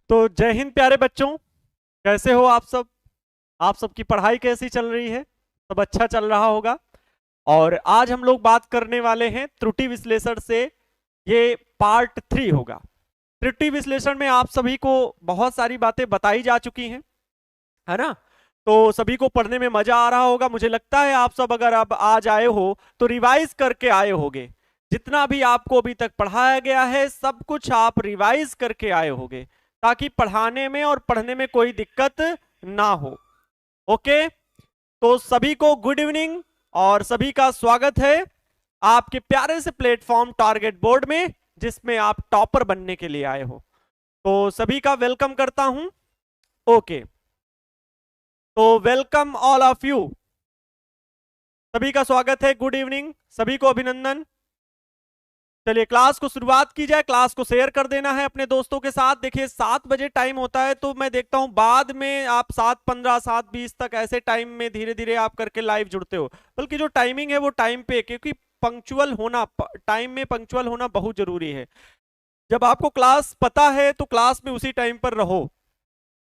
तो जय हिंद प्यारे बच्चों, कैसे हो आप सब। आप सबकी पढ़ाई कैसी चल रही है? सब अच्छा चल रहा होगा। और आज हम लोग बात करने वाले हैं त्रुटि विश्लेषण से। ये पार्ट 3 होगा। त्रुटि विश्लेषण में आप सभी को बहुत सारी बातें बताई जा चुकी हैं, है ना। तो सभी को पढ़ने में मजा आ रहा होगा। मुझे लगता है आप सब अगर अब आज आए हो तो रिवाइज करके आए होगे। जितना भी आपको अभी तक पढ़ाया गया है सब कुछ आप रिवाइज करके आए होगे, ताकि पढ़ाने में और पढ़ने में कोई दिक्कत ना हो। ओके, तो सभी को गुड इवनिंग और सभी का स्वागत है आपके प्यारे से प्लेटफॉर्म टारगेट बोर्ड में, जिसमें आप टॉपर बनने के लिए आए हो। तो सभी का वेलकम करता हूं। ओके, तो वेलकम ऑल ऑफ यू। सभी का स्वागत है, गुड इवनिंग, सभी को अभिनंदन। चलिए क्लास को शुरुआत की जाए। क्लास को शेयर कर देना है अपने दोस्तों के साथ। देखिए 7 बजे टाइम होता है, तो मैं देखता हूं बाद में आप 7:15 7:20 तक ऐसे टाइम में धीरे धीरे आप करके लाइव जुड़ते हो। बल्कि जो टाइमिंग है वो टाइम पे, क्योंकि पंक्चुअल होना, टाइम में पंक्चुअल होना बहुत जरूरी है। जब आपको क्लास पता है तो क्लास में उसी टाइम पर रहो,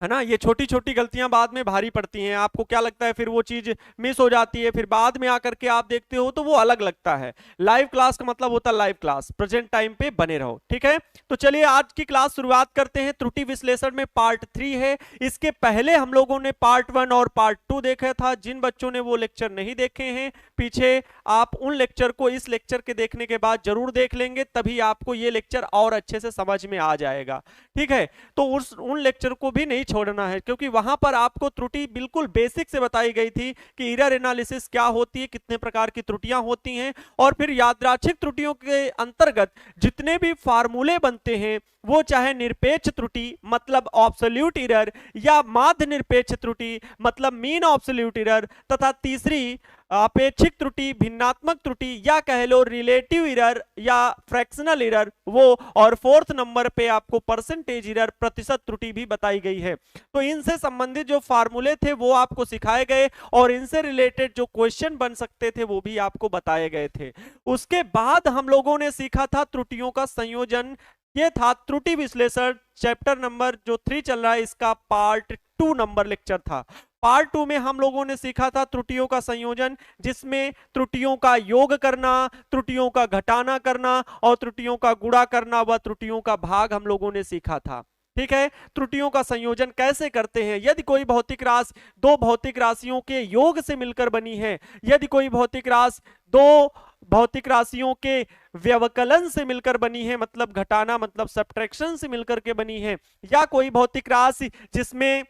है ना। ये छोटी छोटी गलतियां बाद में भारी पड़ती हैं। आपको क्या लगता है फिर वो चीज मिस हो जाती है, फिर बाद में आकर के आप देखते हो तो वो अलग लगता है। लाइव क्लास का मतलब होता है लाइव क्लास, प्रेजेंट टाइम पे बने रहो, ठीक है। तो चलिए आज की क्लास शुरुआत करते हैं। त्रुटि विश्लेषण में पार्ट 3 है। इसके पहले हम लोगों ने पार्ट 1 और पार्ट 2 देखा था। जिन बच्चों ने वो लेक्चर नहीं देखे हैं पीछे, आप उन लेक्चर को इस लेक्चर के देखने के बाद जरूर देख लेंगे, तभी आपको ये लेक्चर और अच्छे से समझ में आ जाएगा, ठीक है। तो उन लेक्चर को भी नहीं छोड़ना है, क्योंकि वहां पर आपको त्रुटि बिल्कुल बेसिक से बताई गई थी कि एरर एनालिसिस क्या होती है, कितने प्रकार की त्रुटियां होती हैं, और फिर यादृच्छिक त्रुटियों के अंतर्गत जितने भी फार्मूले बनते हैं, वो चाहे निरपेक्ष त्रुटि मतलब ऑब्सोल्यूट एरर, या माध्य निरपेक्ष त्रुटि मतलब मीन ऑब्सोल्यूट एरर, तथा तीसरी अपेक्षिक त्रुटि, भिन्नात्मक त्रुटि, या कह लो रिलेटिव एरर या फ्रैक्शनल एरर वो, और फोर्थ नंबर पे आपको परसेंटेज एरर, प्रतिशत त्रुटि भी बताई गई है। तो इनसे संबंधित जो फार्मूले थे वो आपको सिखाए गए, और इनसे रिलेटेड जो क्वेश्चन बन सकते थे वो भी आपको बताए गए थे। उसके बाद हम लोगों ने सीखा था त्रुटियों का संयोजन। ये था त्रुटि विश्लेषण चैप्टर नंबर जो 3 चल रहा है, इसका पार्ट 2 नंबर लेक्चर था। पार्ट 2 में हम लोगों ने सीखा था त्रुटियों का संयोजन, जिसमें त्रुटियों का योग करना, त्रुटियों का घटाना करना और त्रुटियों का गुणा करना व त्रुटियों का भाग हम लोगों ने सीखा था, ठीक है। त्रुटियों का संयोजन कैसे करते हैं? यदि कोई भौतिक राशि दो भौतिक राशियों के योग से मिलकर बनी है, यदि कोई भौतिक राशि दो भौतिक राशियों के व्यवकलन से मिलकर बनी है, मतलब घटाना मतलब सब्ट्रैक्शन से मिलकर के बनी है, या कोई भौतिक राशि जिसमें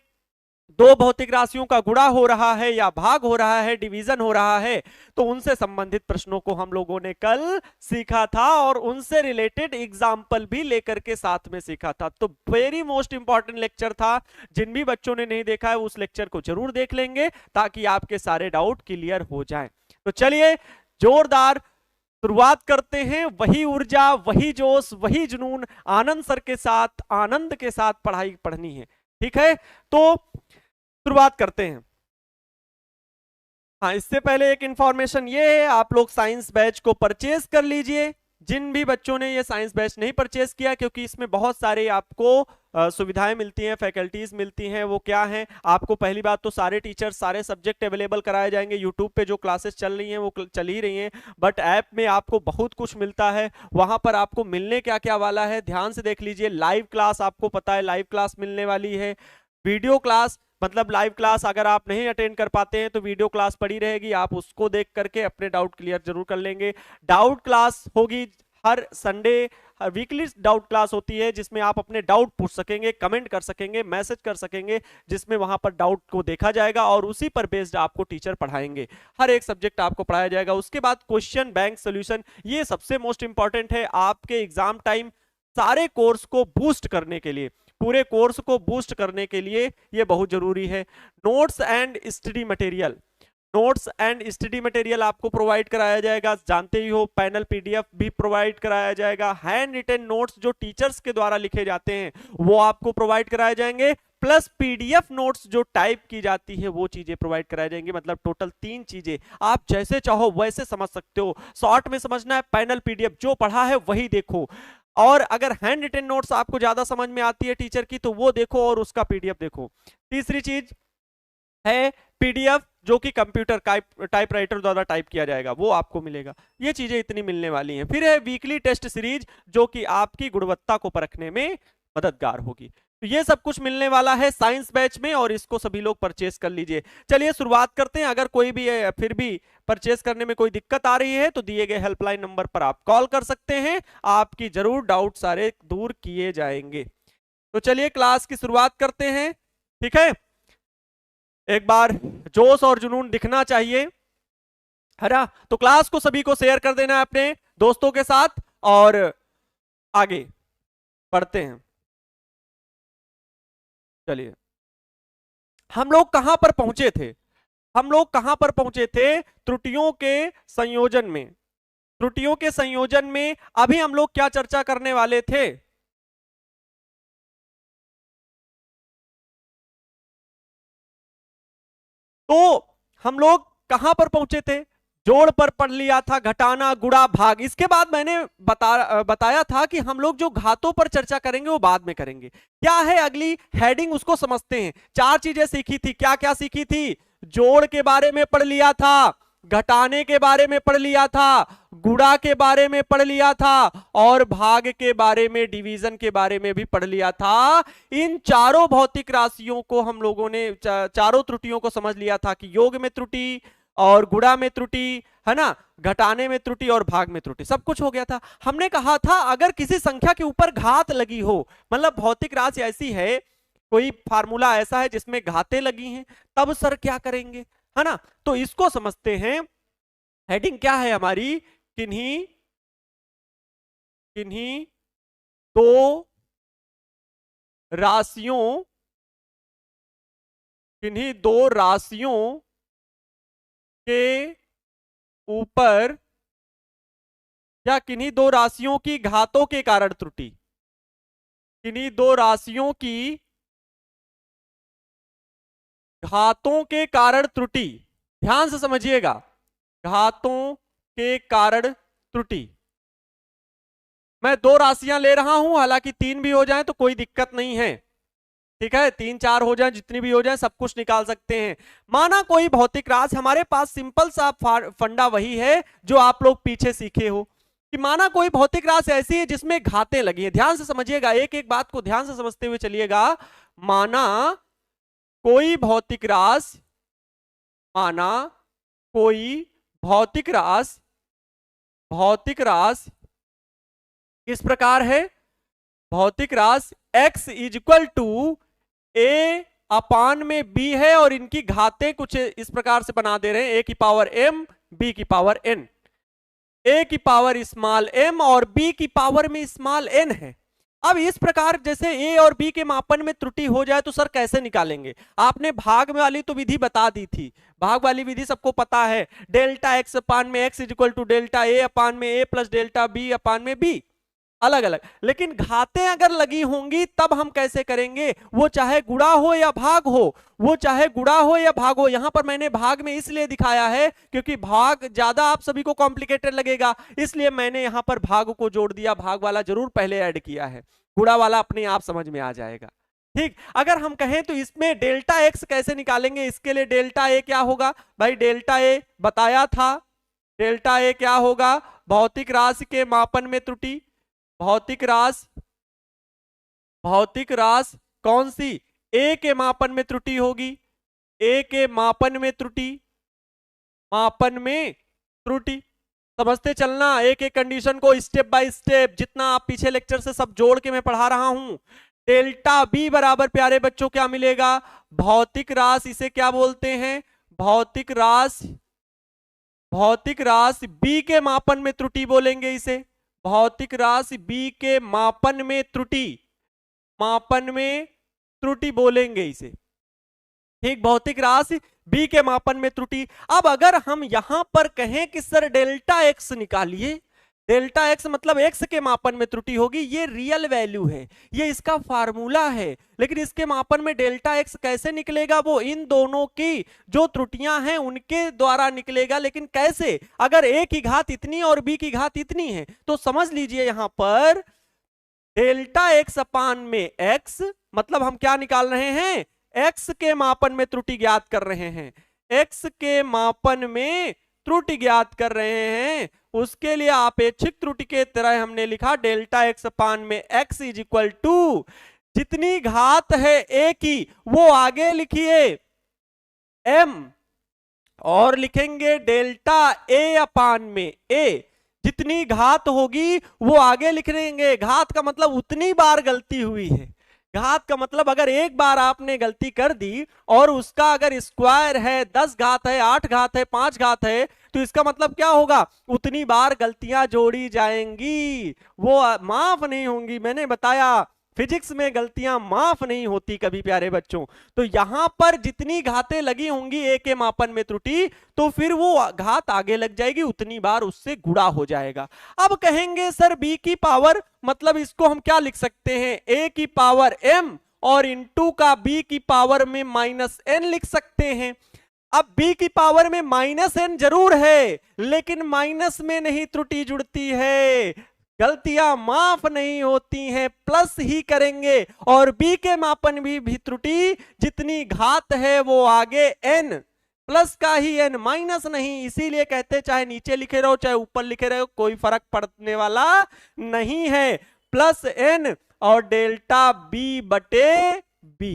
दो भौतिक राशियों का गुणा हो रहा है या भाग हो रहा है, डिवीजन हो रहा है, तो उनसे संबंधित प्रश्नों को हम लोगों ने कल सीखा था, और उनसे रिलेटेड एग्जाम्पल भी लेकर के साथ में सीखा था। तो वेरी मोस्ट इंपॉर्टेंट लेक्चर था। जिन भी बच्चों ने नहीं देखा है उस लेक्चर को जरूर देख लेंगे, ताकि आपके सारे डाउट क्लियर हो जाएं। तो चलिए जोरदार शुरुआत करते हैं। वही ऊर्जा, वही जोश, वही जुनून, आनंद सर के साथ, आनंद के साथ पढ़ाई पढ़नी है, ठीक है। तो शुरुआत करते हैं। हाँ, इससे पहले एक इंफॉर्मेशन ये है, आप लोग साइंस बैच को परचेज कर लीजिए। जिन भी बच्चों ने ये साइंस बैच नहीं परचेज किया, क्योंकि इसमें बहुत सारे आपको सुविधाएं मिलती हैं, फैकल्टीज मिलती हैं। वो क्या है, आपको पहली बात तो सारे टीचर्स, सारे सब्जेक्ट अवेलेबल कराए जाएंगे। यूट्यूब पे जो क्लासेस चल रही हैं वो चल ही रही हैं, बट ऐप में आपको बहुत कुछ मिलता है। वहां पर आपको मिलने क्या क्या वाला है ध्यान से देख लीजिए। लाइव क्लास, आपको पता है लाइव क्लास मिलने वाली है। वीडियो क्लास मतलब लाइव क्लास अगर आप नहीं अटेंड कर पाते हैं तो वीडियो क्लास पड़ी रहेगी, आप उसको देख करके अपने डाउट क्लियर जरूर कर लेंगे। डाउट क्लास होगी हर संडे, वीकली डाउट क्लास होती है, जिसमें आप अपने डाउट पूछ सकेंगे, कमेंट कर सकेंगे, मैसेज कर सकेंगे, जिसमें वहां पर डाउट को देखा जाएगा और उसी पर बेस्ड आपको टीचर पढ़ाएंगे। हर एक सब्जेक्ट आपको पढ़ाया जाएगा। उसके बाद क्वेश्चन बैंक सोल्यूशन, ये सबसे मोस्ट इंपॉर्टेंट है आपके एग्जाम टाइम सारे कोर्स को बूस्ट करने के लिए, पूरे कोर्स को बूस्ट करने के लिए ये बहुत जरूरी है। Notes and study material, notes and study material आपको प्रोवाइड कराया जाएगा, जानते ही हो। पैनल पीडीएफ भी प्रोवाइड कराया जाएगा। हैंड रिटन नोट्स जो टीचर्स के द्वारा लिखे जाते हैं वो आपको प्रोवाइड कराए जाएंगे, प्लस पीडीएफ नोट्स जो टाइप की जाती है वो चीजें प्रोवाइड कराई जाएंगी। मतलब टोटल 3 चीजें, आप जैसे चाहो वैसे समझ सकते हो। शॉर्ट में समझना है, पैनल पीडीएफ जो पढ़ा है वही देखो। और अगर हैंड रिटन नोट्स आपको ज्यादा समझ में आती है टीचर की तो वो देखो और उसका पीडीएफ देखो। तीसरी चीज है पीडीएफ जो कि कंप्यूटर टाइपराइटर द्वारा टाइप किया जाएगा, वो आपको मिलेगा। ये चीजें इतनी मिलने वाली हैं। फिर है वीकली टेस्ट सीरीज जो कि आपकी गुणवत्ता को परखने में मददगार होगी। तो ये सब कुछ मिलने वाला है साइंस बैच में और इसको सभी लोग परचेस कर लीजिए। चलिए शुरुआत करते हैं। अगर कोई भी फिर भी परचेस करने में कोई दिक्कत आ रही है तो दिए गए हेल्पलाइन नंबर पर आप कॉल कर सकते हैं, आपकी जरूर डाउट सारे दूर किए जाएंगे। तो चलिए क्लास की शुरुआत करते हैं, ठीक है। एक बार जोश और जुनून दिखना चाहिए, है ना। तो क्लास को सभी को शेयर कर देना है अपने दोस्तों के साथ और आगे बढ़ते हैं। चलिए हम लोग कहां पर पहुंचे थे? हम लोग कहां पर पहुंचे थे? त्रुटियों के संयोजन में। त्रुटियों के संयोजन में अभी हम लोग क्या चर्चा करने वाले थे? तो हम लोग कहां पर पहुंचे थे? जोड़ पर पढ़ लिया था, घटाना, गुणा, भाग। इसके बाद मैंने बताया था कि हम लोग जो घातों पर चर्चा करेंगे वो बाद में करेंगे। क्या है अगली हेडिंग, उसको समझते हैं। चार चीजें सीखी थी। क्या क्या सीखी थी? जोड़ के बारे में पढ़ लिया था, घटाने के बारे में पढ़ लिया था, गुणा के बारे में पढ़ लिया था और भाग के बारे में, डिवीजन के बारे में भी पढ़ लिया था। इन चारों भौतिक राशियों को हम लोगों ने, चारों त्रुटियों को समझ लिया था कि योग में त्रुटि और गुणा में त्रुटि, है ना, घटाने में त्रुटि और भाग में त्रुटि, सब कुछ हो गया था। हमने कहा था अगर किसी संख्या के ऊपर घात लगी हो, मतलब भौतिक राशि ऐसी है, कोई फार्मूला ऐसा है जिसमें घातें लगी हैं, तब सर क्या करेंगे, है ना। तो इसको समझते हैं। हेडिंग क्या है हमारी? किन्हीं किन्हीं दो राशियों, किन्हीं दो राशियों के ऊपर या किन्हीं दो राशियों की घातों के कारण त्रुटि, किन्हीं दो राशियों की घातों के कारण त्रुटि। ध्यान से समझिएगा, घातों के कारण त्रुटि। मैं दो राशियां ले रहा हूं, हालांकि तीन भी हो जाए तो कोई दिक्कत नहीं है, ठीक है। तीन चार हो जाए, जितनी भी हो जाए, सब कुछ निकाल सकते हैं। माना कोई भौतिक राशि, हमारे पास सिंपल सा फंडा वही है जो आप लोग पीछे सीखे हो कि माना कोई भौतिक राशि ऐसी है जिसमें घातें लगी है। ध्यान से समझिएगा, एक एक बात को ध्यान से समझते हुए चलिएगा। माना कोई भौतिक राशि, माना कोई भौतिक राशि, भौतिक राशि किस प्रकार है? भौतिक राशि x is equal to a upon में b है और इनकी घातें कुछ इस प्रकार से बना दे रहे हैं, a की पावर m, b की पावर n। a की पावर स्मॉल m और b की पावर में स्मॉल n है। अब इस प्रकार जैसे a और b के मापन में त्रुटि हो जाए तो सर कैसे निकालेंगे? आपने भाग वाली तो विधि बता दी थी, भाग वाली विधि सबको पता है। डेल्टा x अपान में x is equal to delta a upon में a plus delta b upon में b, अलग अलग। लेकिन घातें अगर लगी होंगी तब हम कैसे करेंगे? वो चाहे गुणा हो या भाग हो, वो चाहे गुणा हो या भाग हो। यहां पर मैंने भाग में इसलिए दिखाया है क्योंकि भाग ज्यादा आप सभी को कॉम्प्लिकेटेड लगेगा, इसलिए मैंने यहां पर भाग को जोड़ दिया। भाग वाला जरूर पहले ऐड किया है, गुणा वाला अपने आप समझ में आ जाएगा, ठीक। अगर हम कहें तो इसमें डेल्टा एक्स कैसे निकालेंगे? इसके लिए डेल्टा ए क्या होगा भाई? डेल्टा ए बताया था, डेल्टा ए क्या होगा? भौतिक राशि के मापन में त्रुटि। भौतिक राशि, भौतिक राशि कौन सी? ए के मापन में त्रुटि होगी, ए के मापन में त्रुटि, मापन में त्रुटि। समझते चलना एक एक कंडीशन को स्टेप बाय स्टेप, जितना आप पीछे लेक्चर से सब जोड़ के मैं पढ़ा रहा हूं। डेल्टा बी बराबर प्यारे बच्चों क्या मिलेगा? भौतिक राशि, इसे क्या बोलते हैं? भौतिक राशि, भौतिक राशि बी के मापन में त्रुटि बोलेंगे इसे। भौतिक राशि बी के मापन में त्रुटि, मापन में त्रुटि बोलेंगे इसे, ठीक। भौतिक राशि बी के मापन में त्रुटि। अब अगर हम यहां पर कहें कि सर डेल्टा एक्स निकालिए, डेल्टा एक्स मतलब एक्स के मापन में त्रुटि होगी, ये रियल वैल्यू है, ये इसका फार्मूला है। लेकिन इसके मापन में डेल्टा एक्स कैसे निकलेगा? वो इन दोनों की जो त्रुटियां हैं उनके द्वारा निकलेगा। लेकिन कैसे? अगर ए की घात इतनी और बी की घात इतनी है तो समझ लीजिए यहां पर डेल्टा एक्स अपान में एक्स, मतलब हम क्या निकाल रहे हैं, एक्स के मापन में त्रुटि ज्ञात कर रहे हैं, एक्स के मापन में त्रुटि ज्ञात कर रहे हैं। उसके लिए आपेक्षिक त्रुटि के तरह हमने लिखा डेल्टा एक्स अपान में एक्स इज इक्वल टू, जितनी घात है ए की वो आगे लिखिए m, और लिखेंगे डेल्टा ए अपान में ए, जितनी घात होगी वो आगे लिख देंगे। घात का मतलब उतनी बार गलती हुई है, घात का मतलब अगर एक बार आपने गलती कर दी और उसका अगर स्क्वायर है 10 घात है, 8 घात है, 5 घात है, तो इसका मतलब क्या होगा, उतनी बार गलतियां जोड़ी जाएंगी, वो माफ नहीं होंगी। मैंने बताया फिजिक्स में गलतियां माफ नहीं होती कभी प्यारे बच्चों। तो यहां पर जितनी घातें लगी होंगी ए के मापन में त्रुटि, तो फिर वो घात आगे लग जाएगी, उतनी बार उससे गुणा हो जाएगा। अब कहेंगे सर बी की पावर, मतलब इसको हम क्या लिख सकते हैं, ए की पावर m और इंटू का बी की पावर में माइनस n लिख सकते हैं। अब b की पावर में माइनस n जरूर है, लेकिन माइनस में नहीं त्रुटि जुड़ती है, गलतियां माफ नहीं होती हैं, प्लस ही करेंगे। और b के मापन भी त्रुटि जितनी घात है वो आगे n, प्लस का ही n, माइनस नहीं। इसीलिए कहते चाहे नीचे लिखे रहो चाहे ऊपर लिखे रहो कोई फर्क पड़ने वाला नहीं है, प्लस n और डेल्टा b बटे b।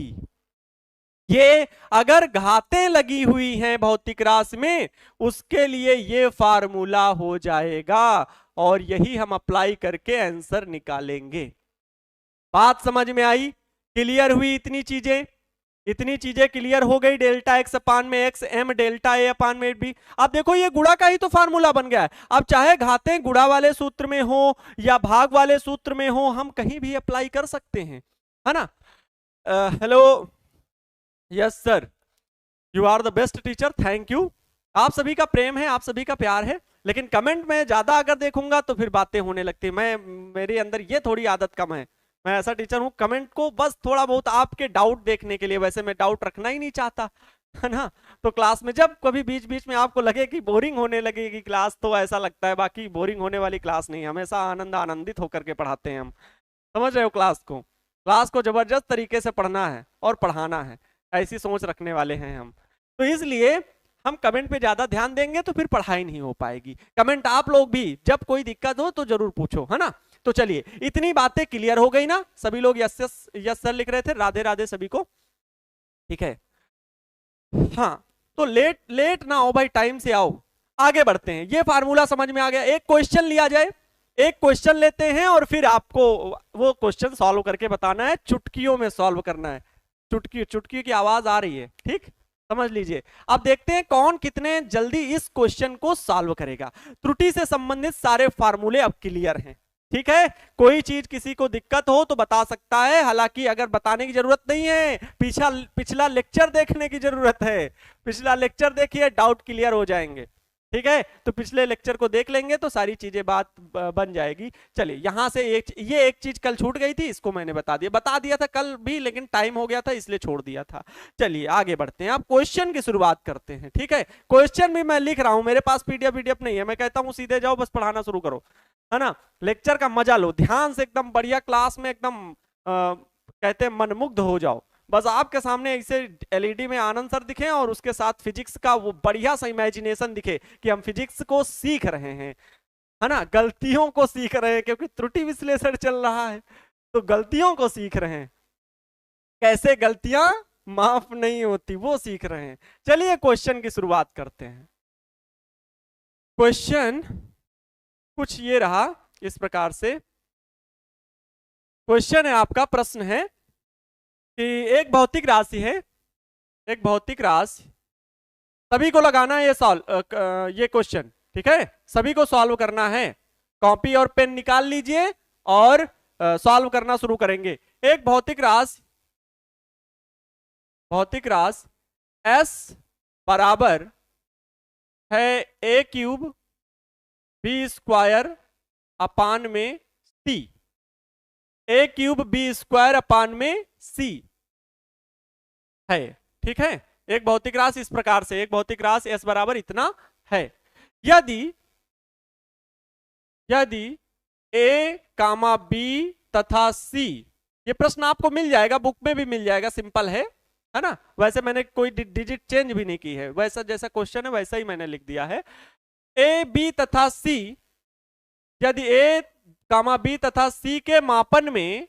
ये अगर घातें लगी हुई हैं भौतिक राशि में, उसके लिए ये फार्मूला हो जाएगा और यही हम अप्लाई करके आंसर निकालेंगे। बात समझ में आई, क्लियर हुई, इतनी चीजें क्लियर हो गई। डेल्टा एक्स अपान में एक्स m डेल्टा ए अपान में बी। अब देखो ये गुणा का ही तो फार्मूला बन गया है। अब चाहे घातें गुणा वाले सूत्र में हो या भाग वाले सूत्र में हो, हम कहीं भी अप्लाई कर सकते हैं, है ना। Hello, yes sir, you are the best teacher, thank you. आप सभी का प्रेम है, आप सभी का प्यार है, लेकिन कमेंट में ज्यादा अगर देखूंगा तो फिर बातें होने लगती है। मेरे अंदर ये थोड़ी आदत कम है, मैं ऐसा टीचर हूं, कमेंट को बस थोड़ा बहुत आपके डाउट देखने के लिए, वैसे मैं डाउट रखना ही नहीं चाहता, है ना। तो क्लास में जब कभी बीच बीच में आपको लगे कि बोरिंग होने लगेगी क्लास, तो ऐसा लगता है, बाकी बोरिंग होने वाली क्लास नहीं, हमेशा आनंदित होकर के पढ़ाते हैं हम, समझ रहे हो। क्लास को जबरदस्त तरीके से पढ़ना है और पढ़ाना है, ऐसी सोच रखने वाले हैं हम। तो इसलिए हम कमेंट पे ज्यादा ध्यान देंगे तो फिर पढ़ाई नहीं हो पाएगी। कमेंट आप लोग भी जब कोई दिक्कत हो तो जरूर पूछो, है ना। तो चलिए, इतनी बातें क्लियर हो गई ना, सभी लोग यस यस यस सर लिख रहे थे, राधे राधे सभी को, ठीक है। हाँ, तो लेट ना हो भाई, टाइम से आओ, आगे बढ़ते हैं। ये फार्मूला समझ में आ गया। एक क्वेश्चन लिया जाए, एक क्वेश्चन लेते हैं और फिर आपको वो क्वेश्चन सॉल्व करके बताना है, चुटकियों में सॉल्व करना है। चुटकी की आवाज आ रही है, ठीक, समझ लीजिए। अब देखते हैं कौन कितने जल्दी इस क्वेश्चन को सॉल्व करेगा। त्रुटि से संबंधित सारे फार्मूले अब क्लियर हैं, ठीक है। कोई चीज किसी को दिक्कत हो तो बता सकता है, हालांकि अगर बताने की जरूरत नहीं है, पिछला लेक्चर देखने की जरूरत है। पिछला लेक्चर देखिए, डाउट क्लियर हो जाएंगे, ठीक है। तो पिछले लेक्चर को देख लेंगे तो सारी चीजें बात बन जाएगी। चलिए, यहां से एक चीज कल छूट गई थी, इसको मैंने बता दिया था कल भी, लेकिन टाइम हो गया था इसलिए छोड़ दिया था। चलिए आगे बढ़ते हैं, अब क्वेश्चन की शुरुआत करते हैं, ठीक है। क्वेश्चन भी मैं लिख रहा हूं, मेरे पास पीडीएफ नहीं है, मैं कहता हूं सीधे जाओ, बस पढ़ाना शुरू करो, है ना। लेक्चर का मजा लो ध्यान से, एकदम बढ़िया क्लास में एकदम कहते हैं मनमुग्ध हो जाओ। बस आपके सामने ऐसे एलईडी में आनंद सर दिखे और उसके साथ फिजिक्स का वो बढ़िया सा इमेजिनेशन दिखे कि हम फिजिक्स को सीख रहे हैं, है ना, गलतियों को सीख रहे हैं, क्योंकि त्रुटि विश्लेषण चल रहा है तो गलतियों को सीख रहे हैं, कैसे गलतियां माफ नहीं होती वो सीख रहे हैं। चलिए क्वेश्चन की शुरुआत करते हैं। क्वेश्चन कुछ ये रहा, इस प्रकार से क्वेश्चन है आपका। प्रश्न है कि एक भौतिक राशि है, एक भौतिक राशि, सभी को लगाना है ये क्वेश्चन, ठीक है, सभी को सॉल्व करना है। कॉपी और पेन निकाल लीजिए और सॉल्व करना शुरू करेंगे। एक भौतिक राशि s बराबर है a cube b square upon में c, a cube b square upon में c है, ठीक है। एक भौतिक राशि इस प्रकार से, एक भौतिक राशि s बराबर इतना है। यदि a, b तथा सी, ये प्रश्न आपको मिल जाएगा, बुक में भी मिल जाएगा, सिंपल है ना। वैसे मैंने कोई डिजिट चेंज भी नहीं की है, वैसा जैसा क्वेश्चन है वैसा ही मैंने लिख दिया है। ए बी तथा सी, यदि ए कामा बी तथा सी के मापन में,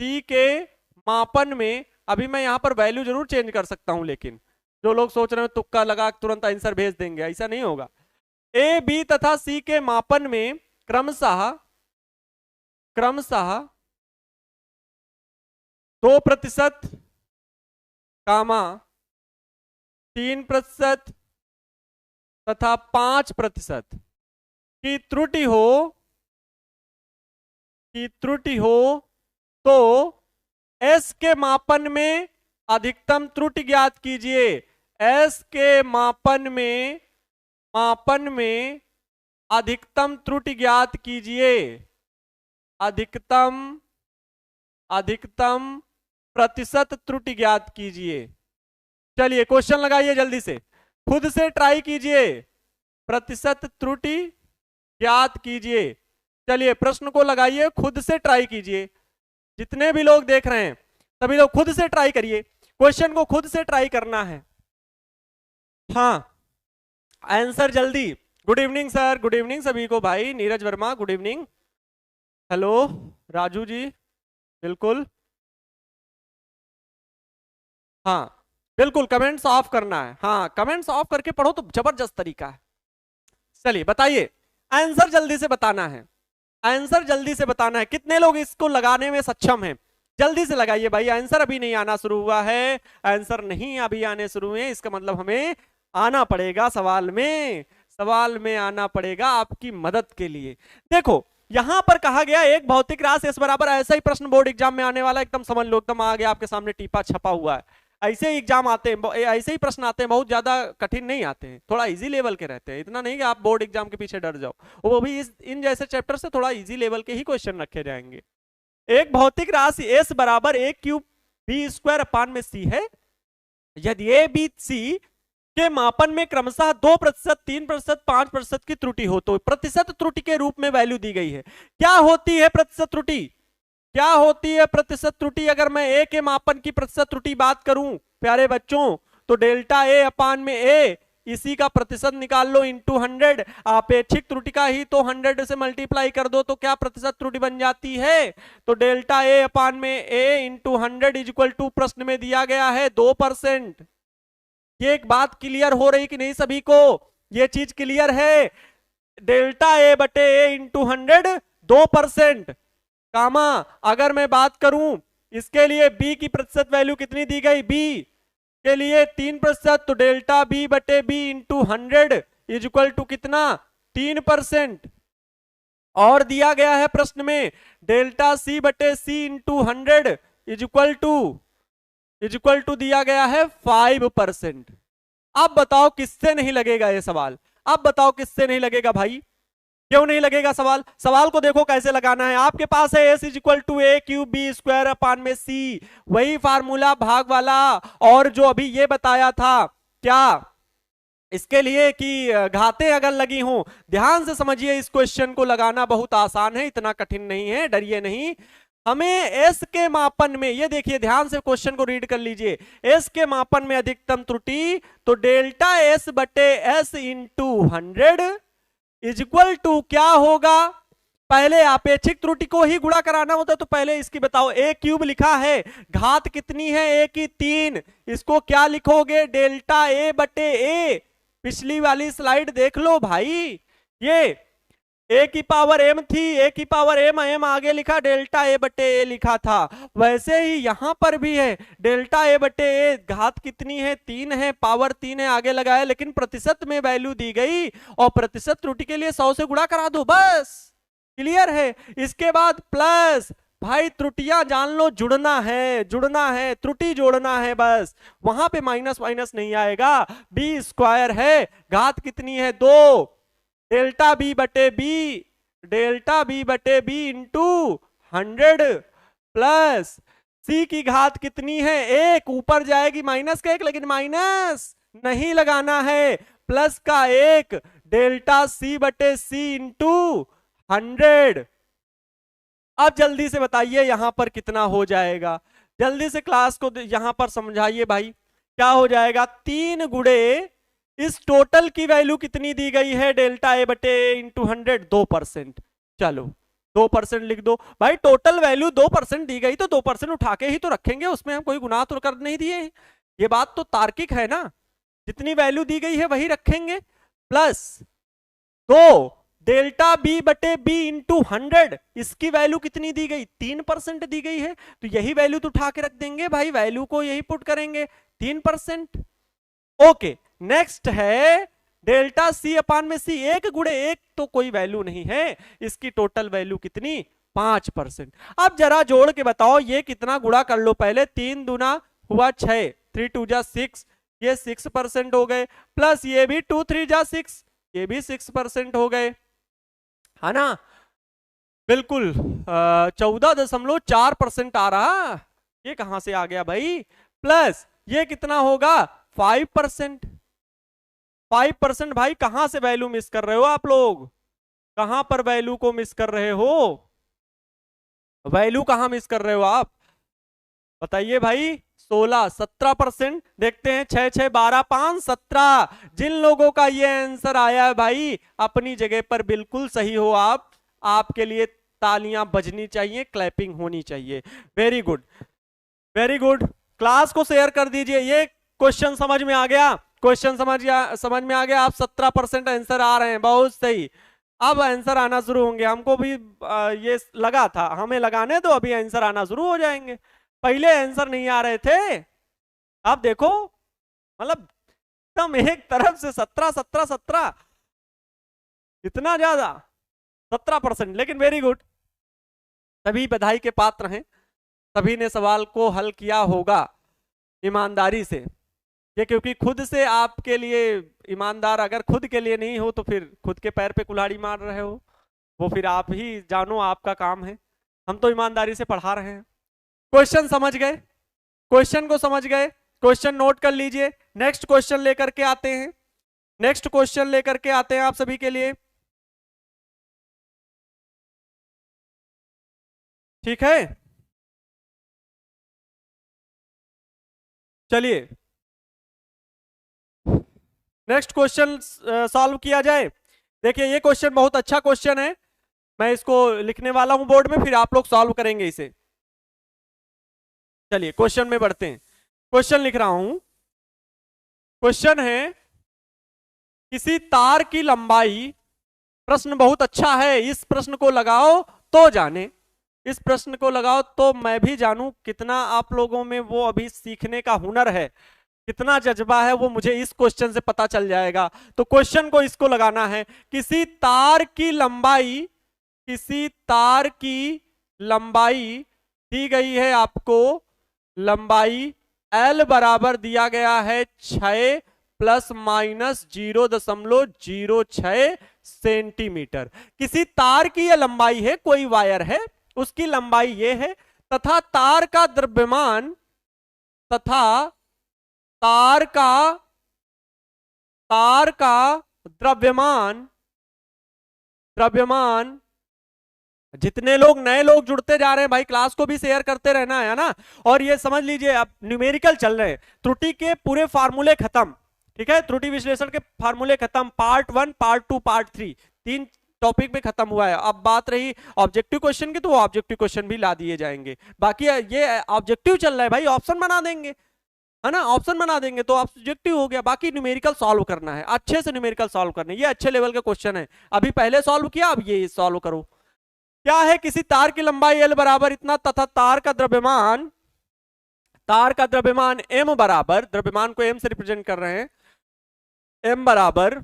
सी के मापन में, अभी मैं यहां पर वैल्यू जरूर चेंज कर सकता हूं, लेकिन जो लोग सोच रहे हो तुक्का लगा तुरंत आंसर भेज देंगे, ऐसा नहीं होगा। ए बी तथा सी के मापन में क्रमशः 2% कामा 3% तथा 5% की त्रुटि हो तो एस के मापन में अधिकतम त्रुटि ज्ञात कीजिए। एस के मापन में अधिकतम त्रुटि ज्ञात कीजिए। अधिकतम प्रतिशत त्रुटि ज्ञात कीजिए। चलिए क्वेश्चन लगाइए जल्दी से, खुद से ट्राई कीजिए, प्रतिशत त्रुटि ज्ञात कीजिए। चलिए प्रश्न को लगाइए, खुद से ट्राई कीजिए। जितने भी लोग देख रहे हैं सभी लोग खुद से ट्राई करिए, क्वेश्चन को खुद से ट्राई करना है। हाँ आंसर जल्दी। Good evening sir, good evening सभी को। भाई Neeraj Verma good evening. Hello Raju ji, बिल्कुल हाँ बिल्कुल कमेंट्स ऑफ करना है। हाँ कमेंट्स ऑफ करके पढ़ो तो जबरदस्त तरीका है। चलिए बताइए, आंसर जल्दी से बताना है, आंसर जल्दी से बताना है। कितने लोग इसको लगाने में सक्षम हैं? जल्दी से लगाइए भाई, आंसर अभी नहीं आना शुरू हुआ है, आंसर नहीं अभी आने शुरू हुए, इसका मतलब हमें आना पड़ेगा सवाल में आना पड़ेगा आपकी मदद के लिए। देखो यहां पर कहा गया एक भौतिक राशि s बराबर, ऐसा ही प्रश्न बोर्ड एग्जाम में आने वाला, एकदम समझ लो, एकदम आ गया आपके सामने, टीपा छपा हुआ है। ऐसे ही एग्जाम आते हैं, ऐसे ही प्रश्न आते हैं, बहुत ज्यादा कठिन नहीं आते हैं, थोड़ा इजी लेवल के रहते हैं। इतना नहीं कि आप बोर्ड एग्जाम के पीछे डर जाओ, वो भी इन जैसे चैप्टर से थोड़ा इजी लेवल के ही क्वेश्चन रखे जाएंगे। एक भौतिक राशि s बराबर a cube B square upon में c है, यदि a b c के मापन में क्रमशः 2%, 3%, 5% की त्रुटि हो तो प्रतिशत त्रुटि के रूप में वैल्यू दी गई है। क्या होती है प्रतिशत त्रुटि? क्या होती है प्रतिशत त्रुटि? अगर मैं a के मापन की प्रतिशत त्रुटि बात करूं प्यारे बच्चों, तो डेल्टा a अपान में a, इसी का प्रतिशत निकाल लो इंटू 100। आपेक्षिक त्रुटि का ही तो 100 से मल्टीप्लाई कर दो तो क्या प्रतिशत त्रुटि बन जाती है? तो डेल्टा a अपान में a into 100 is equal to प्रश्न में दिया गया है 2%। ये एक बात क्लियर हो रही कि नहीं सभी को? ये चीज क्लियर है? डेल्टा a बटे a इंटू 100 2%, कामा अगर मैं बात करूं इसके लिए b की प्रतिशत वैल्यू कितनी दी गई? b के लिए 3%, तो डेल्टा b बटे b into 100 is equal to कितना? 3%। और दिया गया है प्रश्न में डेल्टा c बटे c into 100 is equal to दिया गया है 5%। अब बताओ किससे नहीं लगेगा ये सवाल? अब बताओ किससे नहीं लगेगा भाई? क्यों नहीं लगेगा सवाल? सवाल को देखो कैसे लगाना है। आपके पास है s is equal to a cube B square upon में c, वही फार्मूला भाग वाला, और जो अभी ये बताया था क्या इसके लिए कि घातें अगर लगी हों। ध्यान से समझिए, इस क्वेश्चन को लगाना बहुत आसान है, इतना कठिन नहीं है, डरिए नहीं। हमें एस के मापन में, ये देखिए ध्यान से क्वेश्चन को रीड कर लीजिए, एस के मापन में अधिकतम त्रुटि, तो डेल्टा एस बटे S into 100 is equal to क्या होगा? पहले आपेक्षिक त्रुटि को ही गुणा कराना होता है, तो पहले इसकी बताओ। a क्यूब लिखा है, घात कितनी है a की? 3। इसको क्या लिखोगे? डेल्टा a बटे a। पिछली वाली स्लाइड देख लो भाई, ये a की पावर m थी, a की पावर m आगे लिखा, डेल्टा a बटे a लिखा था। वैसे ही यहां पर भी है, डेल्टा a बटे a, घात कितनी है? 3 है, पावर 3 है, आगे लगाया, लेकिन प्रतिशत में वैल्यू दी गई और प्रतिशत त्रुटि के लिए 100 से गुणा करा दो, बस क्लियर है। इसके बाद प्लस, भाई त्रुटियां जान लो, जुड़ना है, त्रुटि जोड़ना है, बस वहां पे माइनस माइनस नहीं आएगा। बी स्क्वायर है, घात कितनी है? 2, डेल्टा बी बटे बी इंटू 100 प्लस सी की घात कितनी है? 1, ऊपर जाएगी माइनस का 1, लेकिन माइनस नहीं लगाना है, प्लस का 1, डेल्टा सी बटे सी इंटू 100 अब जल्दी से बताइए यहां पर कितना हो जाएगा, जल्दी से क्लास को यहां पर समझाइए भाई। क्या हो जाएगा, 3 गुणे इस टोटल की वैल्यू कितनी दी गई है, डेल्टा ए बटे इंटू 100, 2%। चलो 2% लिख दो भाई, टोटल वैल्यू 2% दी गई तो 2% उठा के ही तो रखेंगे, उसमें हम कोई गुनाह तो कर नहीं दिए। ये बात तो तार्किक है ना, जितनी वैल्यू दी गई है वही रखेंगे। प्लस 2 डेल्टा बी बटे बी इंटू 100, इसकी वैल्यू कितनी दी गई, 3% दी गई है, तो यही वैल्यू तो उठा के रख देंगे भाई, वैल्यू को यही पुट करेंगे 3%। ओके, नेक्स्ट है डेल्टा सी अपान में सी, 1 गुणे 1 तो कोई वैल्यू नहीं है, इसकी टोटल वैल्यू कितनी, 5%। अब जरा जोड़ के बताओ ये कितना गुणा कर लो पहले, 3 दूना हुआ 6, 3 2 जा 6, ये 6% हो गए, प्लस ये भी 2 3 जा 6, ये भी 6% हो गए, है ना। बिल्कुल 14.4% आ रहा, ये कहां से आ गया भाई, प्लस ये कितना होगा 5%। 5% भाई, कहां से वैल्यू मिस कर रहे हो आप लोग, कहां पर वैल्यू को मिस कर रहे हो, वैल्यू कहां मिस कर रहे हो आप, बताइए भाई। 16, 17%, देखते हैं 6 6 12 5 17, जिन लोगों का ये आंसर आया है भाई अपनी जगह पर बिल्कुल सही हो आप, आपके लिए तालियां बजनी चाहिए, क्लैपिंग होनी चाहिए। Very good, very good. Class को शेयर कर दीजिए। ये क्वेश्चन समझ में आ गया, क्वेश्चन समझ में आ गया, आप 17% आंसर आ रहे हैं, बहुत सही। अब आंसर आना शुरू होंगे, हमको भी ये लगा था, हमें लगाने दो, अभी आंसर आना शुरू हो जाएंगे, पहले आंसर नहीं आ रहे थे। अब देखो मतलब एकदम एक तरफ से 17 17 17, इतना ज्यादा 17%, लेकिन वेरी गुड, सभी बधाई के पात्र हैं, सभी ने सवाल को हल किया होगा ईमानदारी से। ये क्योंकि खुद से आपके लिए ईमानदार, अगर खुद के लिए नहीं हो तो फिर खुद के पैर पे कुल्हाड़ी मार रहे हो, वो फिर आप ही जानो, आपका काम है, हम तो ईमानदारी से पढ़ा रहे हैं। क्वेश्चन समझ गए, क्वेश्चन को समझ गए, क्वेश्चन नोट कर लीजिए। नेक्स्ट क्वेश्चन लेकर के आते हैं, नेक्स्ट क्वेश्चन लेकर के आते हैं आप सभी के लिए, ठीक है। चलिए नेक्स्ट क्वेश्चन सॉल्व किया जाए। देखिए ये क्वेश्चन बहुत अच्छा क्वेश्चन है, मैं इसको लिखने वाला हूं बोर्ड में, फिर आप लोग सॉल्व करेंगे इसे। चलिए क्वेश्चन में बढ़ते हैं, क्वेश्चन लिख रहा हूं। क्वेश्चन है किसी तार की लंबाई, प्रश्न बहुत अच्छा है, इस प्रश्न को लगाओ तो जाने, इस प्रश्न को लगाओ तो मैं भी जानूं कितना आप लोगों में वो अभी सीखने का हुनर है, कितना जज्बा है, वो मुझे इस क्वेश्चन से पता चल जाएगा। तो क्वेश्चन को इसको लगाना है, किसी तार की लंबाई, किसी तार की लंबाई दी गई है आपको, लंबाई L बराबर दिया गया है 6 प्लस माइनस 0.06 सेंटीमीटर। किसी तार की यह लंबाई है, कोई वायर है, उसकी लंबाई ये है, तथा तार का द्रव्यमान, तथा तार का द्रव्यमान, द्रव्यमान, जितने लोग नए लोग जुड़ते जा रहे हैं भाई, क्लास को भी शेयर करते रहना है ना। और ये समझ लीजिए अब न्यूमेरिकल चल रहे हैं, त्रुटि के पूरे फार्मूले खत्म, ठीक है, त्रुटि विश्लेषण के फार्मूले खत्म, पार्ट 1 पार्ट 2 पार्ट 3, 3 टॉपिक में खत्म हुआ है। अब बात रही ऑब्जेक्टिव क्वेश्चन की, तो वो ऑब्जेक्टिव क्वेश्चन भी ला दिए जाएंगे। बाकी ये ऑब्जेक्टिव चल रहा है भाई, ऑप्शन बना देंगे, है ना, ऑप्शन बना देंगे तो ऑब्जेक्टिव हो गया, बाकी न्यूमेरिकल सॉल्व करना है, अच्छे से न्यूमेरिकल सॉल्व करना है, ये अच्छे लेवल का क्वेश्चन है, अभी पहले सॉल्व किया, अब ये सॉल्व करो। क्या है, किसी तार की लंबाई L बराबर इतना, तथा तार का द्रव्यमान, तार का द्रव्यमान M बराबर, द्रव्यमान को M से रिप्रेजेंट कर रहे हैं, M बराबर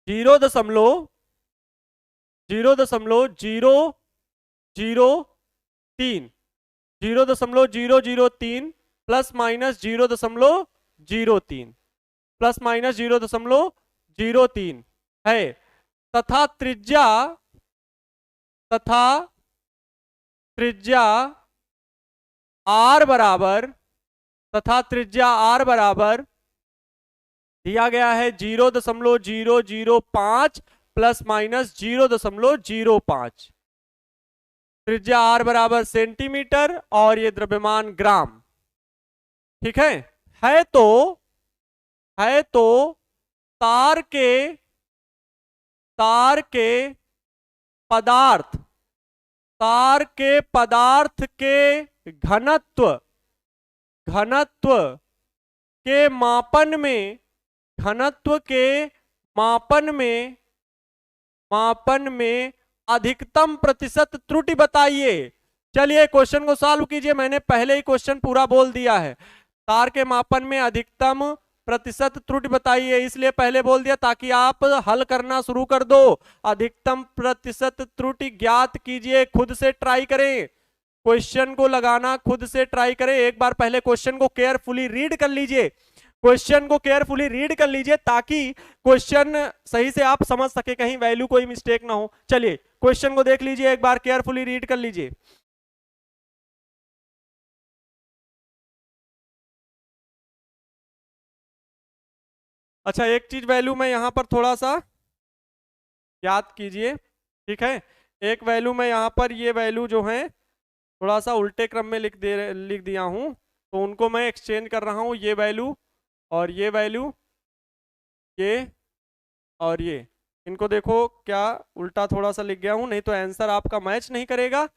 0.003 प्लस माइनस 0.03 प्लस माइनस 0.03 है, तथा त्रिज्या, तथा त्रिज्या R बराबर, तथा त्रिज्या R बराबर दिया गया है 0.005 प्लस माइनस 0.05। त्रिज्या r बराबर सेंटीमीटर और ये द्रव्यमान ग्राम। ठीक है तो तार के पदार्थ के घनत्व के मापन में अधिकतम प्रतिशत त्रुटि बताइए। चलिए क्वेश्चन को सॉल्व कीजिए। मैंने पहले ही क्वेश्चन पूरा बोल दिया है। तार के मापन में अधिकतम प्रतिशत त्रुटि बताइए, इसलिए पहले बोल दिया ताकि आप हल करना शुरू कर दो। अधिकतम प्रतिशत त्रुटि ज्ञात कीजिए, खुद से ट्राई करें, क्वेश्चन को लगाना खुद से ट्राई करें। एक बार पहले क्वेश्चन को केयरफुली रीड कर लीजिए, ताकि क्वेश्चन सही से आप समझ सके, कहीं वैल्यू कोई मिस्टेक ना हो। चलिए क्वेश्चन को देख लीजिए, एक बार केयरफुली रीड कर लीजिए। अच्छा, एक चीज वैल्यू में यहां पर थोड़ा सा याद कीजिए। ठीक है, एक वैल्यू में यहां पर ये वैल्यू जो है थोड़ा सा उल्टे क्रम में लिख दिया हूं, तो उनको मैं एक्सचेंज कर रहा हूं। ये वैल्यू और ये वैल्यू, ये और ये, इनको देखो क्या उल्टा थोड़ा सा लिख गया हूं, नहीं तो आंसर आपका मैच नहीं करेगा।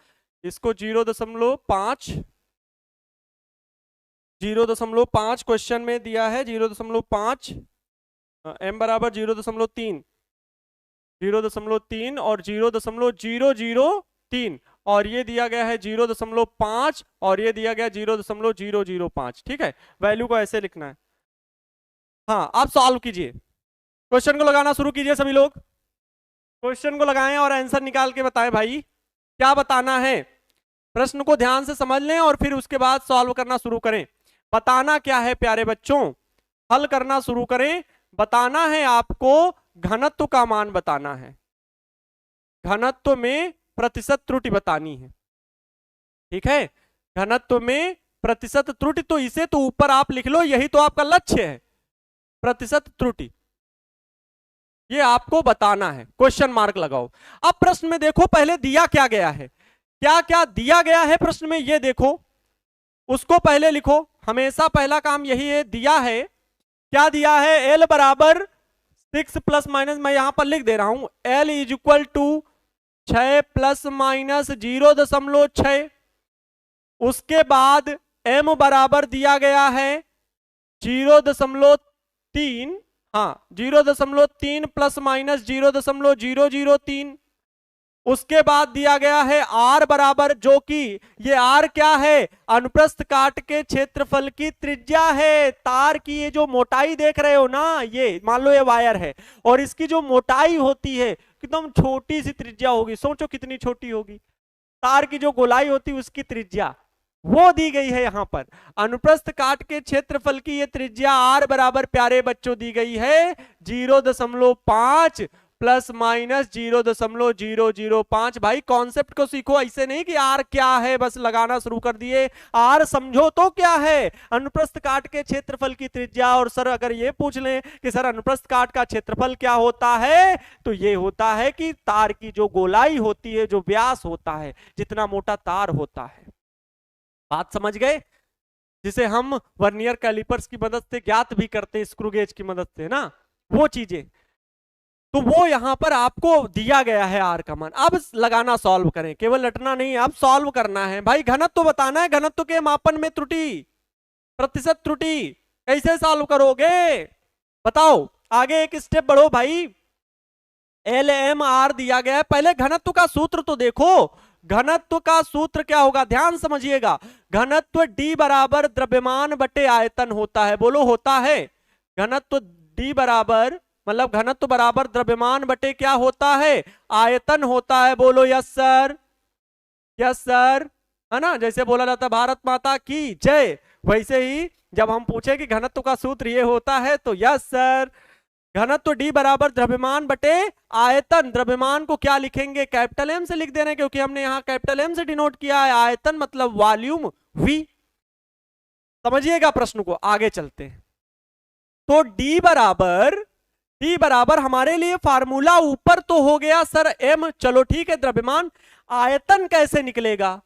इसको 0.5 क्वेश्चन में दिया है, 0.5 m बराबर 0.3 और 0.003 और ये दिया गया है 0.5 और ये दिया गया 0.005। ठीक है, वैल्यू को ऐसे लिखना है। हाँ, आप सॉल्व कीजिए, क्वेश्चन को लगाना शुरू कीजिए। सभी लोग क्वेश्चन को लगाएं और आंसर निकाल के बताएं भाई क्या बताना है। प्रश्न को ध्यान से समझ लें और फिर उसके बाद सॉल्व करना शुरू करें। बताना क्या है प्यारे बच्चों, हल करना शुरू करें। बताना है आपको, घनत्व का मान बताना है, घनत्व में प्रतिशत त्रुटि बतानी है। ठीक है, घनत्व में प्रतिशत त्रुटि, तो इसे तो ऊपर आप लिख लो, यही तो आपका लक्ष्य है, प्रतिशत त्रुटि, ये आपको बताना है। क्वेश्चन मार्क लगाओ। अब प्रश्न में देखो पहले दिया क्या गया है, क्या क्या दिया गया है प्रश्न में, ये देखो, उसको पहले लिखो। हमेशा पहला काम यही है, दिया है, क्या दिया है, L बराबर 6 प्लस माइनस, मैं यहां पर लिख दे रहा हूं, L is equal to 6 plus minus 0.6। उसके बाद M बराबर दिया गया है 0.3, हाँ 0.3 प्लस माइनस 0.003। उसके बाद दिया गया है R बराबर, जो कि ये R क्या है, अनुप्रस्थ काट के क्षेत्रफल की त्रिज्या है। तार की ये जो मोटाई देख रहे हो ना, ये मान लो ये वायर है और इसकी जो मोटाई होती है एकदम छोटी सी त्रिज्या होगी, सोचो कितनी छोटी होगी। तार की जो गोलाई होती है उसकी त्रिज्या वो दी गई है यहां पर। अनुप्रस्थ काट के क्षेत्रफल की ये त्रिज्या R बराबर प्यारे बच्चों दी गई है 0.5 प्लस माइनस 0.005। भाई कॉन्सेप्ट को सीखो, ऐसे नहीं कि R क्या है बस लगाना शुरू कर दिए। R समझो तो क्या है, अनुप्रस्थ काट के क्षेत्रफल की त्रिज्या। और सर अगर ये पूछ लें कि सर अनुप्रस्थ काट का क्षेत्रफल क्या होता है, तो ये होता है कि तार की जो गोलाई होती है, जो व्यास होता है, जितना मोटा तार होता है। बात समझ गए, जिसे हम वर्नियर कैलिपर्स की मदद से ज्ञात भी करते हैं, स्क्रू गेज की मदद से ना, वो चीजें। तो वो यहां पर आपको दिया गया है R का मान। अब लगाना, सॉल्व करें, केवल रटना नहीं, अब सॉल्व करना है। भाई घनत्व बताना है, घनत्व के मापन में त्रुटि, प्रतिशत त्रुटि कैसे सॉल्व करोगे बताओ। आगे एक स्टेप बढ़ो भाई। LMR दिया गया है, पहले घनत्व का सूत्र तो देखो। घनत्व का सूत्र क्या होगा, ध्यान समझिएगा। घनत्व D बराबर द्रव्यमान बटे आयतन होता है, बोलो होता है। घनत्व D बराबर, मतलब घनत्व बराबर द्रव्यमान बटे क्या होता है, आयतन होता है। बोलो यस सर, यस सर, है ना। जैसे बोला जाता है भारत माता की जय, वैसे ही जब हम पूछे कि घनत्व का सूत्र ये होता है तो यस सर। घनत्व D बराबर द्रव्यमान बटे आयतन। द्रव्यमान को क्या लिखेंगे, कैपिटल M से लिख दे रहे हैं, क्योंकि हमने यहां कैपिटल M से डिनोट किया है। आयतन मतलब वॉल्यूम V। समझिएगा प्रश्न को, आगे चलते हैं। तो D बराबर टी बराबर हमारे लिए फार्मूला ऊपर तो हो गया सर एम, चलो ठीक है। द्रव्यमान आयतन कैसे निकलेगा,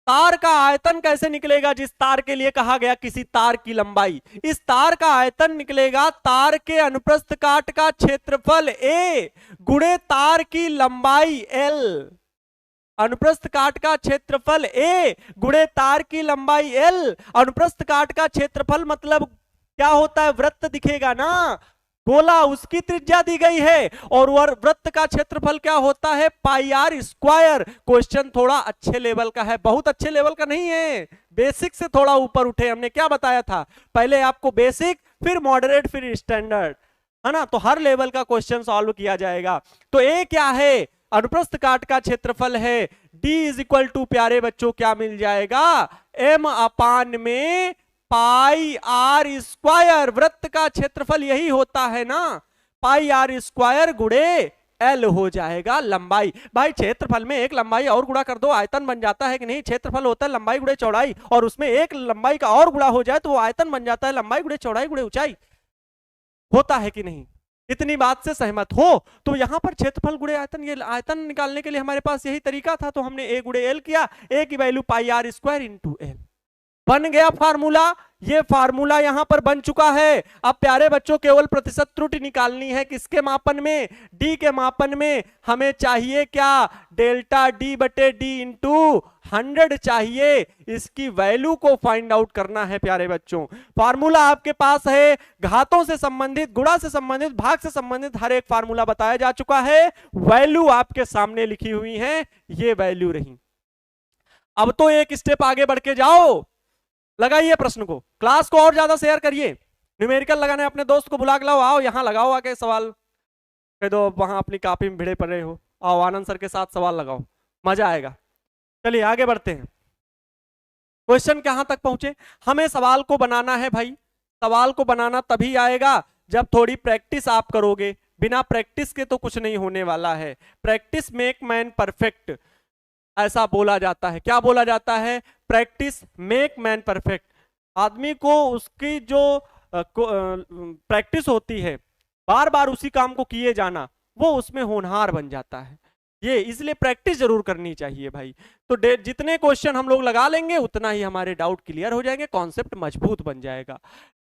तार का आयतन कैसे निकलेगा, जिस तार के लिए कहा गया किसी तार की लंबाई, इस तार का आयतन निकलेगा तार के अनुप्रस्थ काट का क्षेत्रफल ए गुणे तार की लंबाई एल। अनुप्रस्थ काट का क्षेत्रफल ए गुणे तार की लंबाई एल। अनुप्रस्थ काट का क्षेत्रफल मतलब क्या होता है, वृत्त दिखेगा ना, गोला, उसकी त्रिज्या दी गई है, और वृत्त का क्षेत्रफल क्या होता है, पाई आर स्क्वायर। क्वेश्चन थोड़ा अच्छे लेवल का है, बहुत अच्छे लेवल का नहीं है, बेसिक से थोड़ा ऊपर उठे। हमने क्या बताया था, पहले आपको बेसिक, फिर मॉडरेट, फिर स्टैंडर्ड, है ना, तो हर लेवल का क्वेश्चन सॉल्व किया जाएगा। तो ए क्या है, अनुप्रस्थ काट का क्षेत्रफल है, d इज इक्वल टू प्यारे बच्चों क्या मिल जाएगा, m अपान में पाई आर स्क्वायर। वृत्त का क्षेत्रफल यही होता है ना, पाई आर स्क्वायर गुणे एल हो जाएगा लंबाई। भाई क्षेत्रफल में एक लंबाई और गुणा कर दो, आयतन बन जाता है कि नहीं। क्षेत्रफल होता है लंबाई गुणे चौड़ाई, और उसमें एक लंबाई का और गुणा हो जाए तो वो आयतन बन जाता है लंबाई गुणे चौड़ाई गुणे ऊंचाई। होता है कि नहीं, इतनी बात से सहमत हो। तो यहां पर क्षेत्रफल गुणे आयतन, ये आयतन निकालने के लिए हमारे पास यही तरीका था, तो हमने ए गुणे एल किया, ए की value pi R square into L, बन गया फार्मूला। ये फार्मूला यहां पर बन चुका है। अब प्यारे बच्चों केवल प्रतिशत त्रुटि निकालनी है, किसके मापन में, डी के मापन में। हमें चाहिए क्या, डेल्टा डी बटे डी इंटू 100 चाहिए, इसकी वैल्यू को फाइंड आउट करना है प्यारे बच्चों। फार्मूला आपके पास है, घातों से संबंधित, गुणा से संबंधित, भाग से संबंधित हर एक फार्मूला बताया जा चुका है, वैल्यू आपके सामने लिखी हुई है, ये वैल्यू रही। अब तो एक स्टेप आगे बढ़ के जाओ, लगाइए प्रश्न को, क्लास को और ज्यादा शेयर करिए, न्यूमेरिकल लगाने अपने दोस्त को बुला के लाओ, आओ यहां लगाओ आके सवाल, कह दो वहां अपनी कॉपी में भिड़े पड़े हो, आओ आनंद सर के साथ सवाल लगाओ, मजा आएगा। चलिए आगे बढ़ते हैं। क्वेश्चन कहां तक पहुंचे, हमें सवाल को बनाना है भाई। सवाल को बनाना तभी आएगा जब थोड़ी प्रैक्टिस आप करोगे, बिना प्रैक्टिस के तो कुछ नहीं होने वाला है। प्रैक्टिस मेक मैन परफेक्ट, ऐसा बोला जाता है। क्या बोला जाता है, प्रैक्टिस मेक मैन परफेक्ट। आदमी को उसकी जो प्रैक्टिस होती है, बार बार उसी काम को किए जाना, वो उसमें होनहार बन जाता है। ये इसलिए प्रैक्टिस जरूर करनी चाहिए भाई। तो जितने क्वेश्चन हम लोग लगा लेंगे उतना ही हमारे डाउट क्लियर हो जाएंगे, कॉन्सेप्ट मजबूत बन जाएगा।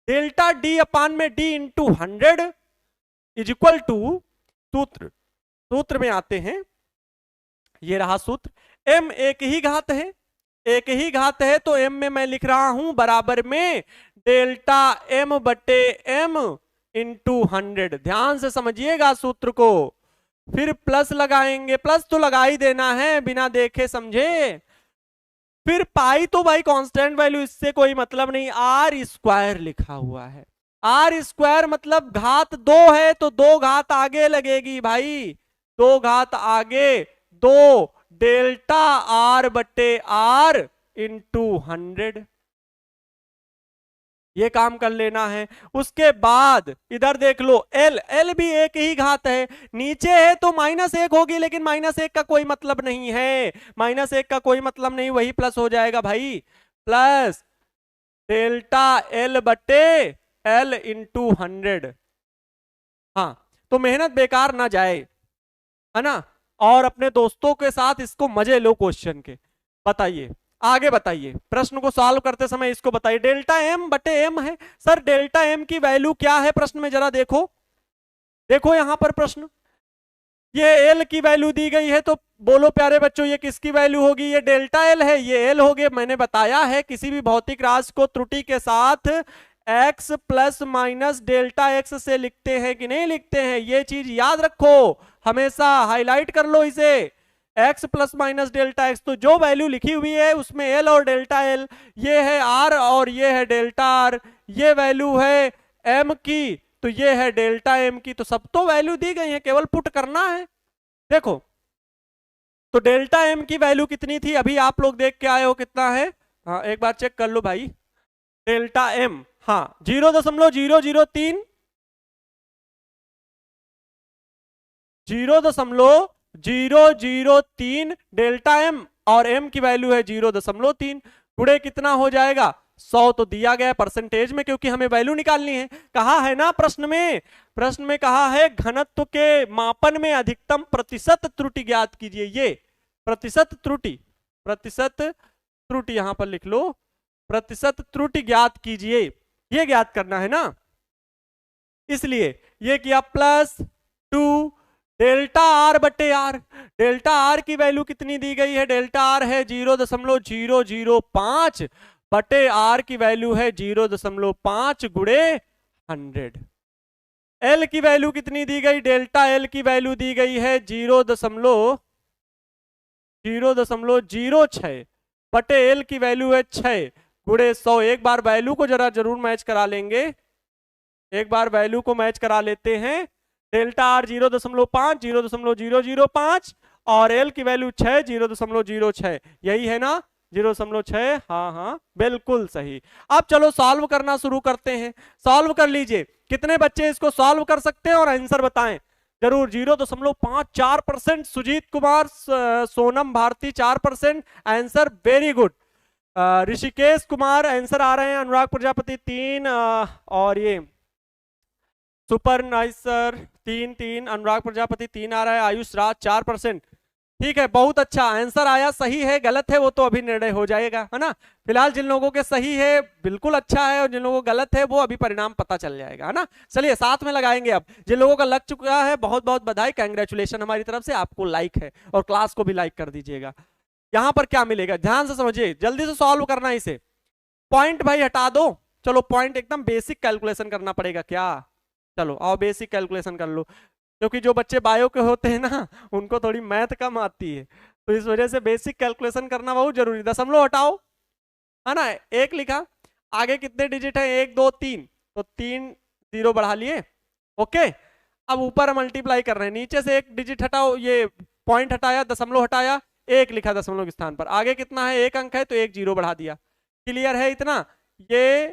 डेल्टा डी अपान में D into 100 is equal to, सूत्र में आते हैं, ये रहा सूत्र, m एक ही घात है, एक ही घात है, तो m में मैं लिख रहा हूं बराबर में डेल्टा m बटे m इंटू 100। ध्यान से समझिएगा सूत्र को, फिर प्लस लगाएंगे, प्लस तो लगा ही देना है बिना देखे समझे। फिर पाई तो भाई कांस्टेंट वैल्यू, इससे कोई मतलब नहीं, आर स्क्वायर लिखा हुआ है। आर स्क्वायर मतलब घात 2 है तो 2 घात आगे लगेगी भाई, 2 घात आगे, 2 डेल्टा आर बटे आर इंटू 100, ये काम कर लेना है। उसके बाद इधर देख लो, एल, एल भी एक ही घात है, नीचे है तो -1 होगी, लेकिन -1 का कोई मतलब नहीं है, -1 का कोई मतलब नहीं, वही प्लस हो जाएगा भाई, प्लस डेल्टा एल बटे एल इंटू 100। हाँ, तो मेहनत बेकार ना जाए, है ना, और अपने दोस्तों के साथ इसको मजे लो क्वेश्चन के। बताइए आगे, बताइए प्रश्न को सॉल्व करते समय इसको बताइए। डेल्टा एम बटे एम है, सर डेल्टा एम की वैल्यू क्या है प्रश्न में, जरा देखो, देखो यहां पर प्रश्न, ये एल की वैल्यू दी गई है, तो बोलो प्यारे बच्चों ये किसकी वैल्यू होगी, ये डेल्टा एल है, ये एल हो गया। मैंने बताया है किसी भी भौतिक राशि को त्रुटि के साथ x plus minus delta x से लिखते हैं कि नहीं लिखते हैं, ये चीज याद रखो, हमेशा हाईलाइट कर लो इसे, x plus minus delta x। तो जो वैल्यू लिखी हुई है उसमें l और डेल्टा l, ये है r और ये है डेल्टा r, ये वैल्यू है m की, तो ये है डेल्टा m की, तो सब तो वैल्यू दी गई है, केवल पुट करना है। देखो तो डेल्टा m की वैल्यू कितनी थी, अभी आप लोग देख के आए हो कितना है, हाँ एक बार चेक कर लो भाई, डेल्टा m, हाँ 0.003, 0.003 डेल्टा m, और m की वैल्यू है 0.3, गुणे कितना हो जाएगा 100 तो दिया गया परसेंटेज में, क्योंकि हमें वैल्यू निकालनी है। कहा है ना प्रश्न में कहा है घनत्व के मापन में अधिकतम प्रतिशत त्रुटि ज्ञात कीजिए। ये प्रतिशत त्रुटि यहां पर लिख लो, प्रतिशत त्रुटि ज्ञात कीजिए, ये ज्ञात करना है ना। इसलिए ये किया +2 डेल्टा आर बटे आर। डेल्टा आर की वैल्यू कितनी दी गई है? डेल्टा आर है 0.005 बटे आर की वैल्यू है 0.5 गुणे 100। एल की वैल्यू कितनी दी गई? डेल्टा एल की वैल्यू दी गई है 0.06 बटे एल की वैल्यू है 6 गुणे 100। एक बार वैल्यू को जरूर मैच करा लेंगे, एक बार वैल्यू को मैच करा लेते हैं। डेल्टा आर 0.5 0.005 और एल की वैल्यू 6 0.06, यही है ना 0.6? हाँ बिल्कुल सही। अब चलो सॉल्व करना शुरू करते हैं। सॉल्व कर लीजिए। कितने बच्चे इसको सॉल्व कर सकते हैं और आंसर बताएं जरूर। 0.54%, Sujit Kumar, Sonam Bharti 4%, answer very good. Rishikesh Kumar answer आ रहे हैं, अनुराग प्रजापति 3 और ये super nice sir 3, Anurag Prajapati 3 आ रहा है, आयुष राज 4%। ठीक है, बहुत अच्छा आंसर आया। सही है गलत है वो तो अभी निर्णय हो जाएगा, है ना। फिलहाल जिन लोगों के सही है बिल्कुल अच्छा है, और जिन लोगों को गलत है वो अभी परिणाम पता चल जाएगा, है ना। चलिए साथ में लगाएंगे। अब जिन लोगों का लग चुका है बहुत बहुत बधाई, कैंग्रेचुलेशन हमारी तरफ से, आपको लाइक है और क्लास को भी लाइक कर दीजिएगा। यहां पर क्या मिलेगा ध्यान से समझिए, जल्दी से सॉल्व करना है इसे। पॉइंट भाई हटा दो, चलो पॉइंट एकदम बेसिक कैलकुलेशन करना पड़ेगा क्या। चलो आओ बेसिक कैलकुलेशन कर लो, क्योंकि जो बच्चे बायो के होते हैं ना उनको थोड़ी मैथ कम आती है, तो इस वजह से बेसिक कैलकुलेशन करना बहुत जरूरी। दशमलव हटाओ, है ना। 1 लिखा, आगे कितने डिजिट है? 1 2 3, तो 3 0 बढ़ा लिए। ओके, अब ऊपर मल्टीप्लाई कर रहे हैं, नीचे से 1 डिजिट हटाओ, ये पॉइंट हटाया, दशमलव हटाया, 1 लिखा दशमलव के स्थान पर। आगे कितना है? 1 अंक है तो 1 0 बढ़ा दिया। क्लियर है इतना? ये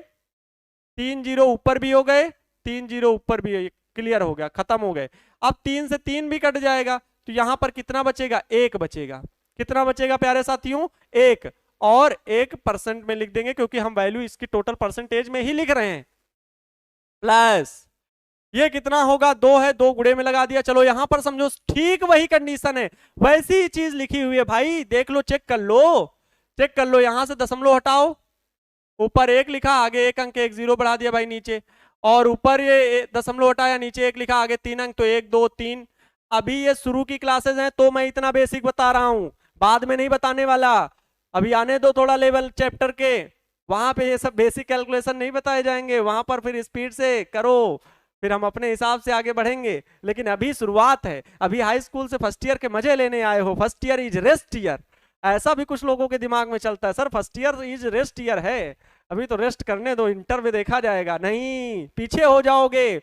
3 0 ऊपर भी हो गए, 3 0 ऊपर भी, क्लियर हो गया, खत्म हो गए। अब 3 से 3 भी कट जाएगा, तो यहां पर कितना बचेगा? 1 बचेगा। कितना बचेगा प्यारे साथियों? 1, और 1% में लिख देंगे क्योंकि हम वैल्यू इसकी टोटल परसेंटेज में ही लिख रहे हैं। प्लस ये कितना होगा? 2 है, 2 गुणे में लगा दिया। चलो यहां पर समझो ठीक वही कंडीशन है, वैसी ही चीज लिखी हुई है भाई, देख लो, चेक कर लो, चेक कर लो। यहां से दशमलव हटाओ, ऊपर 1 लिखा, आगे 1 अंक 1 0 बढ़ा दिया भाई नीचे, और ऊपर ये दशमलव हटाया, नीचे 1 लिखा, आगे 3 अंक, तो 1 2 3। अभी ये शुरू की क्लासेस हैं तो मैं इतना बेसिक बता रहा हूं, बाद में नहीं बताने वाला। अभी आने दो थोड़ा लेवल चैप्टर के, वहां पे ये सब बेसिक कैलकुलेशन नहीं बताए जाएंगे, वहां पर फिर स्पीड से करो, फिर हम अपने हिसाब से आगे बढ़ेंगे। लेकिन अभी शुरुआत है, अभी हाई स्कूल से फर्स्ट ईयर के मजे लेने आए हो। First year is rest year, ऐसा भी कुछ लोगों के दिमाग में चलता है, sir first year is rest year है, अभी तो रेस्ट करने दो, इंटर में देखा जाएगा। नहीं, पीछे हो जाओगे,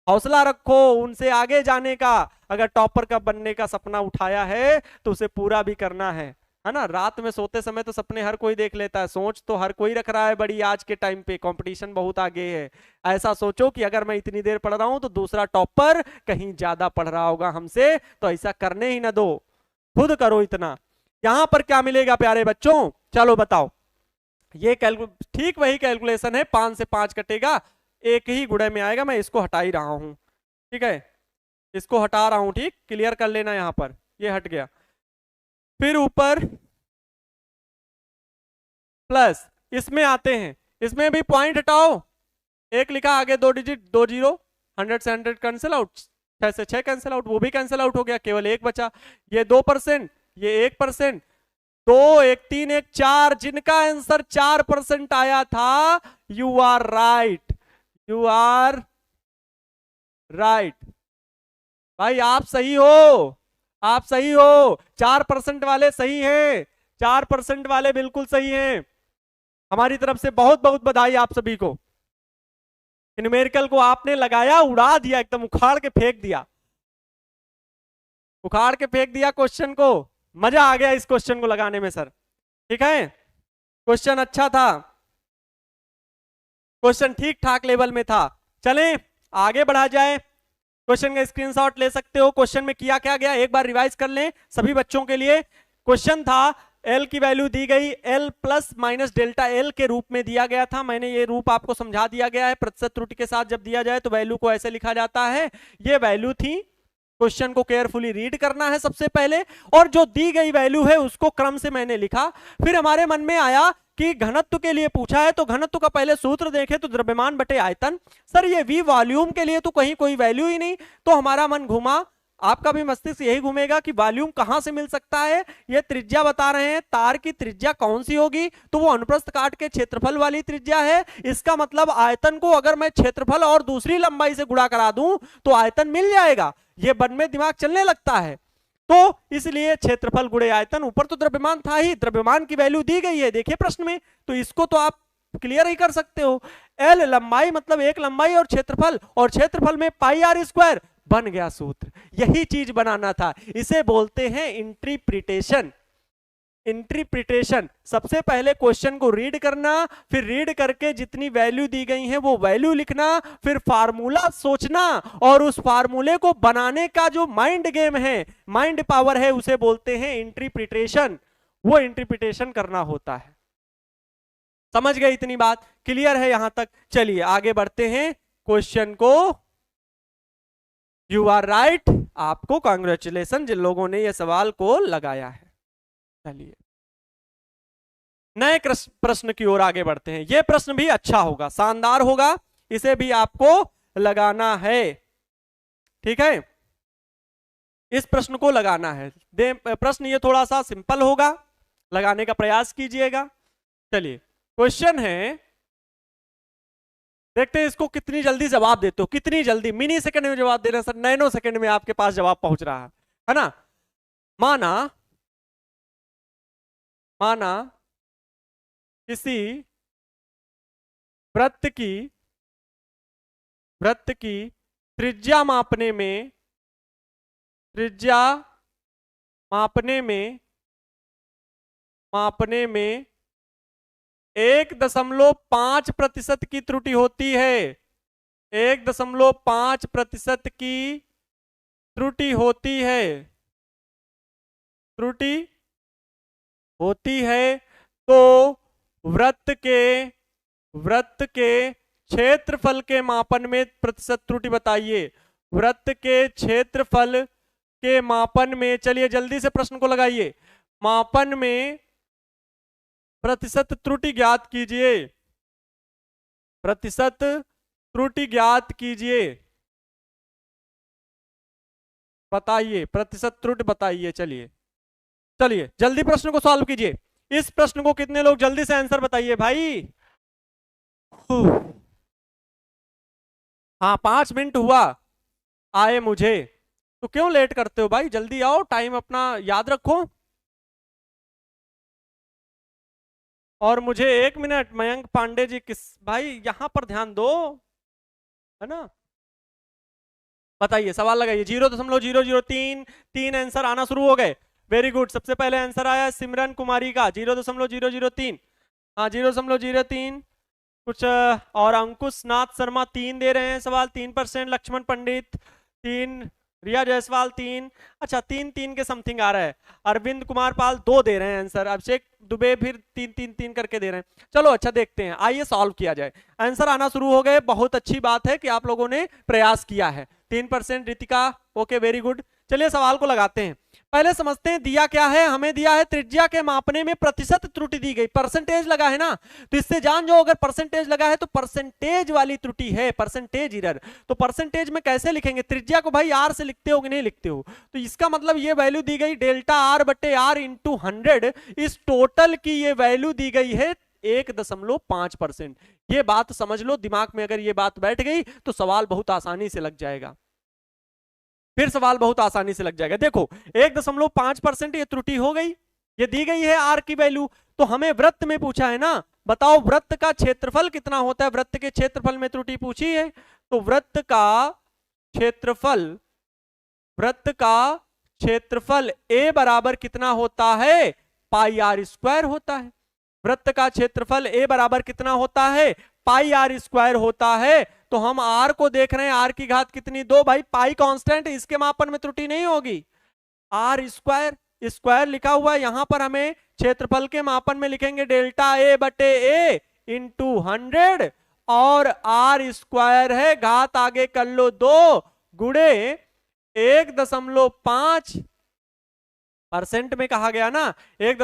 हौसला रखो उनसे आगे जाने का। अगर टॉपर का बनने का सपना उठाया है तो उसे पूरा भी करना है ना। रात में सोते समय तो सपने हर कोई देख लेता है, सोच तो हर कोई रख रहा है बड़ी, आज के टाइम पे कंपटीशन बहुत आगे है। ऐसा सोचो कि अगर मैं इतनी देर पढ़ रहा हूं तो दूसरा टॉपर कहीं ज्यादा पढ़ रहा होगा हमसे, तो ऐसा करने ही ना दो, खुद करो इतना। यहां पर क्या मिलेगा प्यारे बच्चों? चलो बताओ। ये ठीक वही कैलकुलेशन है, 5 से 5 कटेगा, 1 ही गुणे में आएगा। मैं इसको हटा ही रहा हूं, ठीक है, इसको हटा रहा हूं, ठीक, क्लियर कर लेना। यहां पर ये हट गया, फिर ऊपर प्लस, इसमें आते हैं, इसमें भी पॉइंट हटाओ, 1 लिखा, आगे 2 डिजिट, 2 0, 100 से 100 कैंसिल आउट, 6 से 6 कैंसिल आउट, वो भी कैंसिल आउट हो गया, केवल 1 बचा। ये 2%, ये 1%, 2 1 3 1 4, जिनका आंसर 4% आया था, you are right, you are right. भाई आप सही हो, आप सही हो, 4% वाले सही हैं, 4% वाले बिल्कुल सही हैं। हमारी तरफ से बहुत बहुत बधाई आप सभी को। न्यूमेरिकल को आपने लगाया, उड़ा दिया, एकदम उखाड़ के फेंक दिया, उखाड़ के फेंक दिया क्वेश्चन को। मजा आ गया इस क्वेश्चन को लगाने में सर, ठीक है, क्वेश्चन अच्छा था, क्वेश्चन ठीक ठाक लेवल में था। चलें आगे बढ़ा जाए, क्वेश्चन का स्क्रीनशॉट ले सकते हो। क्वेश्चन में किया क्या गया एक बार रिवाइज कर लें सभी बच्चों के लिए। क्वेश्चन था एल की वैल्यू दी गई, L plus minus delta L के रूप में दिया गया था। मैंने ये रूप आपको समझा दिया गया है। प्रतिशत त्रुटि के साथ जब दिया जाए तो वैल्यू को ऐसे लिखा जाता है। ये वैल्यू थी। क्वेश्चन को केयरफुली रीड करना है सबसे पहले, और जो दी गई वैल्यू है उसको क्रम से मैंने लिखा। फिर हमारे मन में आया कि घनत्व के लिए पूछा है, तो घनत्व का पहले सूत्र देखें तो द्रव्यमान बटे आयतन। सर ये v वॉल्यूम के लिए तो कहीं कोई वैल्यू ही नहीं, तो हमारा मन घूमा, आपका भी मस्तिष्क यही घूमेगा कि वॉल्यूम कहां से मिल सकता है। ये त्रिज्या बता रहे हैं, तार की त्रिज्या कौन सी होगी, तो वो अनुप्रस्थ काट के क्षेत्रफल वाली त्रिज्या है। इसका मतलब आयतन को अगर मैं क्षेत्रफल और दूसरी लंबाई से गुणा करा दूं तो आयतन मिल जाएगा। ये मन में दिमाग चलने लगता है, तो इसलिए क्षेत्रफल गुणे आयतन। ऊपर तो द्रव्यमान था ही, द्रव्यमान की वैल्यू दी गई है देखिए प्रश्न में, तो इसको तो आप क्लियर ही कर सकते हो। एल लंबाई मतलब एक लंबाई और क्षेत्रफल में पाई आर स्क्वायर, बन गया सूत्र। यही चीज बनाना था, इसे बोलते हैं इंटरप्रिटेशन। इंटरप्रिटेशन, सबसे पहले क्वेश्चन को रीड करना, फिर रीड करके जितनी वैल्यू दी गई है वो वैल्यू लिखना, फिर फार्मूला सोचना, और उस फार्मूले को बनाने का जो माइंड गेम है, माइंड पावर है, उसे बोलते हैं इंटरप्रिटेशन। वो इंटरप्रिटेशन करना होता है। समझ गए इतनी बात? क्लियर है यहां तक? चलिए आगे बढ़ते हैं क्वेश्चन को। यू आर राइट, आपको कांग्रेचुलेशन जिन लोगों ने यह सवाल को लगाया है। चलिए नए प्रश्न की ओर आगे बढ़ते हैं। यह प्रश्न भी अच्छा होगा, शानदार होगा, इसे भी आपको लगाना है। ठीक है, इस प्रश्न को लगाना है। प्रश्न ये थोड़ा सा सिंपल होगा, लगाने का प्रयास कीजिएगा। चलिए क्वेश्चन है, देखते हैं इसको कितनी जल्दी जवाब देते हो, कितनी जल्दी। मिनी सेकंड में जवाब दे रहे हैं सर, नैनो सेकंड में आपके पास जवाब पहुंच रहा है ना। माना किसी वृत्त की त्रिज्या मापने में 1.5% की त्रुटि होती है। 1.5% की त्रुटि होती है, तो वृत्त के क्षेत्रफल के मापन में प्रतिशत त्रुटि बताइए। वृत्त के क्षेत्रफल के मापन में, चलिए जल्दी से प्रश्न को लगाइए। मापन में प्रतिशत त्रुटि ज्ञात कीजिए। प्रतिशत त्रुटि ज्ञात कीजिए, बताइए प्रतिशत त्रुटि बताइए। चलिए जल्दी प्रश्न को सॉल्व कीजिए। इस प्रश्न को कितने लोग जल्दी से आंसर बताइए भाई। हाँ 5 मिनट हुआ आए मुझे, तो क्यों लेट करते हो भाई, जल्दी आओ, टाइम अपना याद रखो। और मुझे 1 मिनट, मयंक पांडे जी किस भाई यहां पर ध्यान दो, है ना। बताइए सवाल लगाइए। 0.003 3 आंसर आना शुरू हो गए। Very good. सबसे पहले आंसर आया सिमरन कुमारी का 0.003। हाँ 0.03 कुछ। और अंकुश नाथ शर्मा 3 दे रहे हैं सवाल, 3%। लक्ष्मण पंडित 3, रिया जायसवाल 3, अच्छा 3 के समथिंग आ रहा है। अरविंद कुमार पाल 2 दे रहे हैं आंसर। अभिषेक दुबे फिर 3 करके दे रहे हैं। चलो अच्छा देखते हैं, आइए सॉल्व किया जाए। आंसर आना शुरू हो गए, बहुत अच्छी बात है कि आप लोगों ने प्रयास किया है। 3%। Ritika okay very good. चलिए सवाल को लगाते हैं। पहले समझते हैं दिया क्या है। हमें दिया है त्रिज्या के मापने में प्रतिशत त्रुटि दी गई, परसेंटेज लगा है ना, तो इससे जान जाओ अगर परसेंटेज लगा है तो परसेंटेज वाली त्रुटि है, परसेंटेज एरर। तो परसेंटेज में कैसे लिखेंगे, त्रिज्या को भाई आर से लिखते हो कि नहीं लिखते हो, तो इसका मतलब ये वैल्यू दी गई डेल्टा आर बटे आर इंटू 100। इस टोटल की ये वैल्यू दी गई है 1.5%। ये बात समझ लो, दिमाग में अगर ये बात बैठ गई तो सवाल बहुत आसानी से लग जाएगा। फिर सवाल बहुत आसानी से लग जाएगा। देखो 1.5% ये त्रुटि हो गई, ये दी गई है आर की वैल्यू। तो हमें वृत्त में पूछा है ना, बताओ वृत्त का क्षेत्रफल कितना होता है। वृत्त के क्षेत्रफल में त्रुटि पूछी है, तो वृत्त का क्षेत्रफल ए बराबर कितना होता है, पाई आर स्क्वायर होता है। वृत्त का क्षेत्रफल ए बराबर कितना होता है, पाई आर स्क्वायर होता है। तो हम आर को देख रहे हैं, आर की घात कितनी 2, भाई पाई कांस्टेंट, इसके मापन में त्रुटि नहीं होगी। आर स्क्वायर लिखा हुआ है, यहां पर हमें क्षेत्रफल के मापन में लिखेंगे डेल्टा ए बटे ए इंटू 100 और आर स्क्वायर है, घात आगे कर लो 2 गुणे 1.5% में कहा गया ना 1.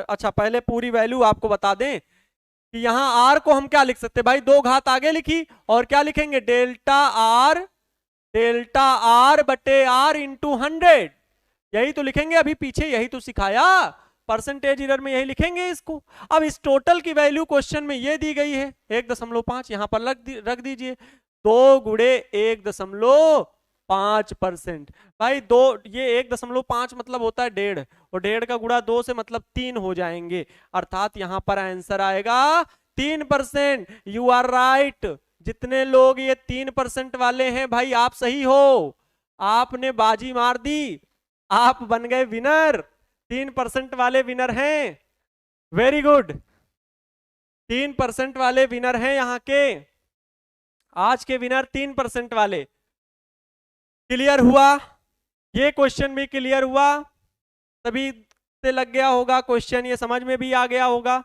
अच्छा पहले पूरी वैल्यू आपको बता दें कि यहां आर को हम क्या लिख सकते हैं भाई, 2 घात आगे लिखी और क्या लिखेंगे डेल्टा आर बटे आर इंटू 100, यही तो लिखेंगे, अभी पीछे यही तो सिखाया, परसेंटेज एरर में यही लिखेंगे इसको। अब इस टोटल की वैल्यू क्वेश्चन में ये दी गई है 1.5, यहां पर रख दीजिए 2 गुणे 1.5%। भाई 2 ये 1.5 मतलब होता है 1.5 और 1.5 का गुणा 2 से मतलब 3 हो जाएंगे, अर्थात यहां पर आंसर आएगा 3%। You are right. जितने लोग ये 3% वाले हैं भाई आप सही हो, आपने बाजी मार दी, आप बन गए विनर, 3% वाले विनर हैं। वेरी गुड, 3% वाले विनर हैं यहाँ के, आज के विनर 3% वाले। क्लियर हुआ, ये क्वेश्चन भी क्लियर हुआ, सभी से लग गया होगा क्वेश्चन, ये समझ में भी आ गया होगा।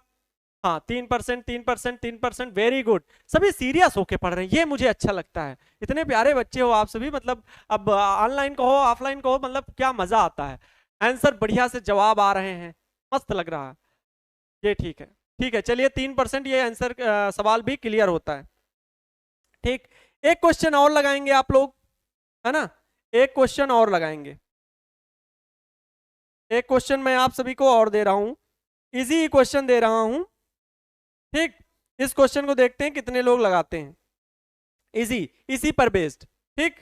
हाँ 3%, वेरी गुड, सभी सीरियस होके पढ़ रहे हैं, ये मुझे अच्छा लगता है। इतने प्यारे बच्चे हो आप सभी, मतलब अब ऑनलाइन कहो ऑफलाइन कहो, मतलब क्या मजा आता है, आंसर बढ़िया से जवाब आ रहे हैं, मस्त लग रहा है ये। ठीक है ठीक है, चलिए 3% ये आंसर सवाल भी क्लियर होता है। ठीक, एक क्वेश्चन और लगाएंगे आप लोग, है ना, एक क्वेश्चन और लगाएंगे। एक क्वेश्चन मैं आप सभी को और दे रहा हूं, इजी क्वेश्चन दे रहा हूं। ठीक, इस क्वेश्चन को देखते हैं कितने लोग लगाते हैं। इजी, इसी पर बेस्ड, ठीक,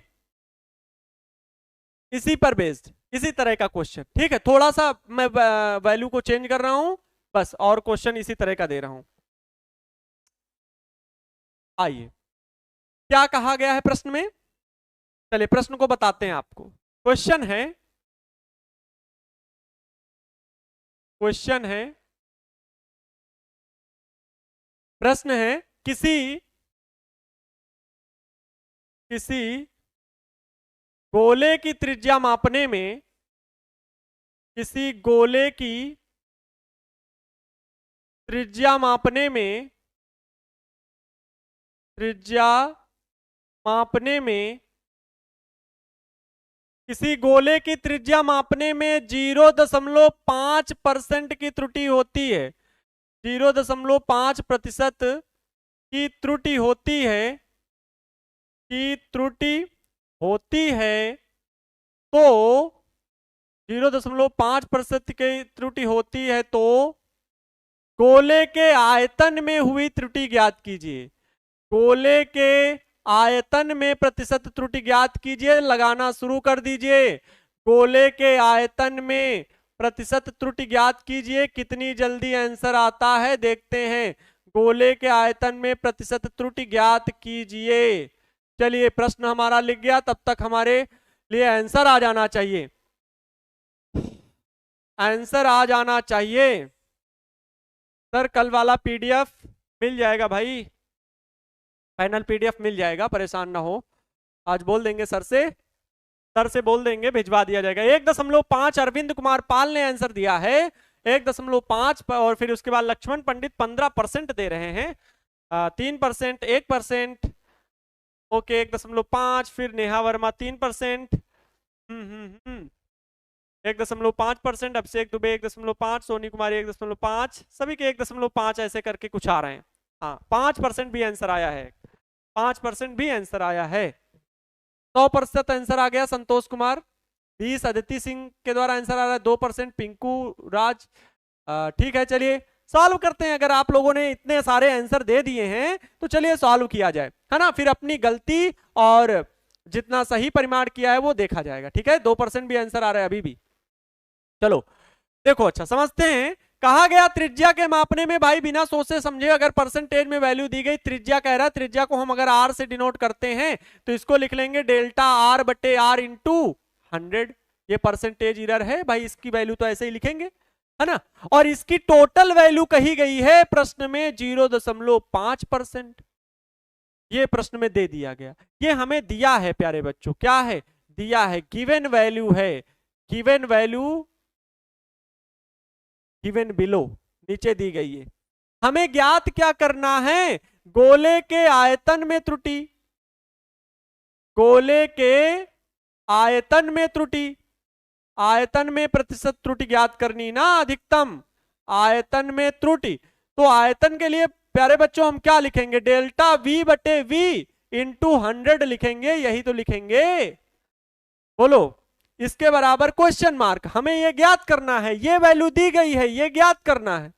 इसी पर बेस्ड, इसी तरह का क्वेश्चन। ठीक है, थोड़ा सा मैं वैल्यू को चेंज कर रहा हूं बस, और क्वेश्चन इसी तरह का दे रहा हूं। आइए, क्या कहा गया है प्रश्न में, चलिए प्रश्न को बताते हैं आपको। क्वेश्चन है, प्रश्न है किसी गोले की त्रिज्या मापने में, किसी गोले की त्रिज्या मापने में, किसी गोले की त्रिज्या मापने में 0.5% की त्रुटि होती है, 0.5% की त्रुटि होती है, तो 0.5% की त्रुटि होती है तो गोले के आयतन में हुई त्रुटि ज्ञात कीजिए। गोले के आयतन में प्रतिशत त्रुटि ज्ञात कीजिए, लगाना शुरू कर दीजिए। गोले के आयतन में प्रतिशत त्रुटि ज्ञात कीजिए, कितनी जल्दी आंसर आता है देखते हैं। गोले के आयतन में प्रतिशत त्रुटि ज्ञात कीजिए। चलिए प्रश्न हमारा लिख गया, तब तक हमारे लिए आंसर आ जाना चाहिए, आंसर आ जाना चाहिए। सर कल वाला पीडीएफ मिल जाएगा भाई, फाइनल पीडीएफ मिल जाएगा, परेशान ना हो, आज बोल देंगे सर से बोल देंगे, भिजवा दिया जाएगा। 1.5 अरविंद कुमार पाल ने आंसर दिया है, 1.5 और फिर उसके बाद लक्ष्मण पंडित 15% दे रहे हैं, 3%, 1%, ओके 1.5, फिर नेहा वर्मा 3%, 1.5%, अभिषेक दुबे 1.5, सोनी कुमारी 1.5, सभी के 1.5 ऐसे करके कुछ आ रहे हैं। हाँ 5% भी आंसर आया है, 5% भी आंसर आया है। 100% आंसर आ गया संतोष कुमार, 20 अदिति सिंह के द्वारा आंसर आ रहा है, 2% पिंकू राज। ठीक है चलिए सॉल्व करते हैं। अगर आप लोगों ने इतने सारे आंसर दे दिए हैं तो चलिए सॉल्व किया जाए, है ना, फिर अपनी गलती और जितना सही परिमाण किया है वो देखा जाएगा। ठीक है 2% भी आंसर आ रहा है अभी भी। चलो देखो, अच्छा समझते हैं। कहा गया त्रिज्या के मापने में भाई बिना सोचे समझे अगर परसेंटेज में वैल्यू दी गई, त्रिज्या कह रहा है, त्रिज्या को हम अगर आर से डिनोट करते हैं तो इसको लिख लेंगे डेल्टा आर बटे आर इंटू 100। ये परसेंटेज एरर है भाई, इसकी वैल्यू तो ऐसे ही लिखेंगे, है ना। और इसकी टोटल वैल्यू कही गई है प्रश्न में 0.5%, ये प्रश्न में दे दिया गया, ये हमें दिया है प्यारे बच्चों, क्या है दिया है, गिवन वैल्यू है, गिवन वैल्यू गिवन बिलो, नीचे दी गई है। हमें ज्ञात क्या करना है, गोले के आयतन में त्रुटि, गोले के आयतन में त्रुटि, आयतन में प्रतिशत त्रुटि ज्ञात करनी ना, अधिकतम आयतन में त्रुटि। तो आयतन के लिए प्यारे बच्चों हम क्या लिखेंगे, डेल्टा V बटे V इंटू 100 लिखेंगे, यही तो लिखेंगे। बोलो, इसके बराबर क्वेश्चन मार्क। हमें ये ज्ञात करना है, ये वैल्यू दी गई है, ये ज्ञात करना है,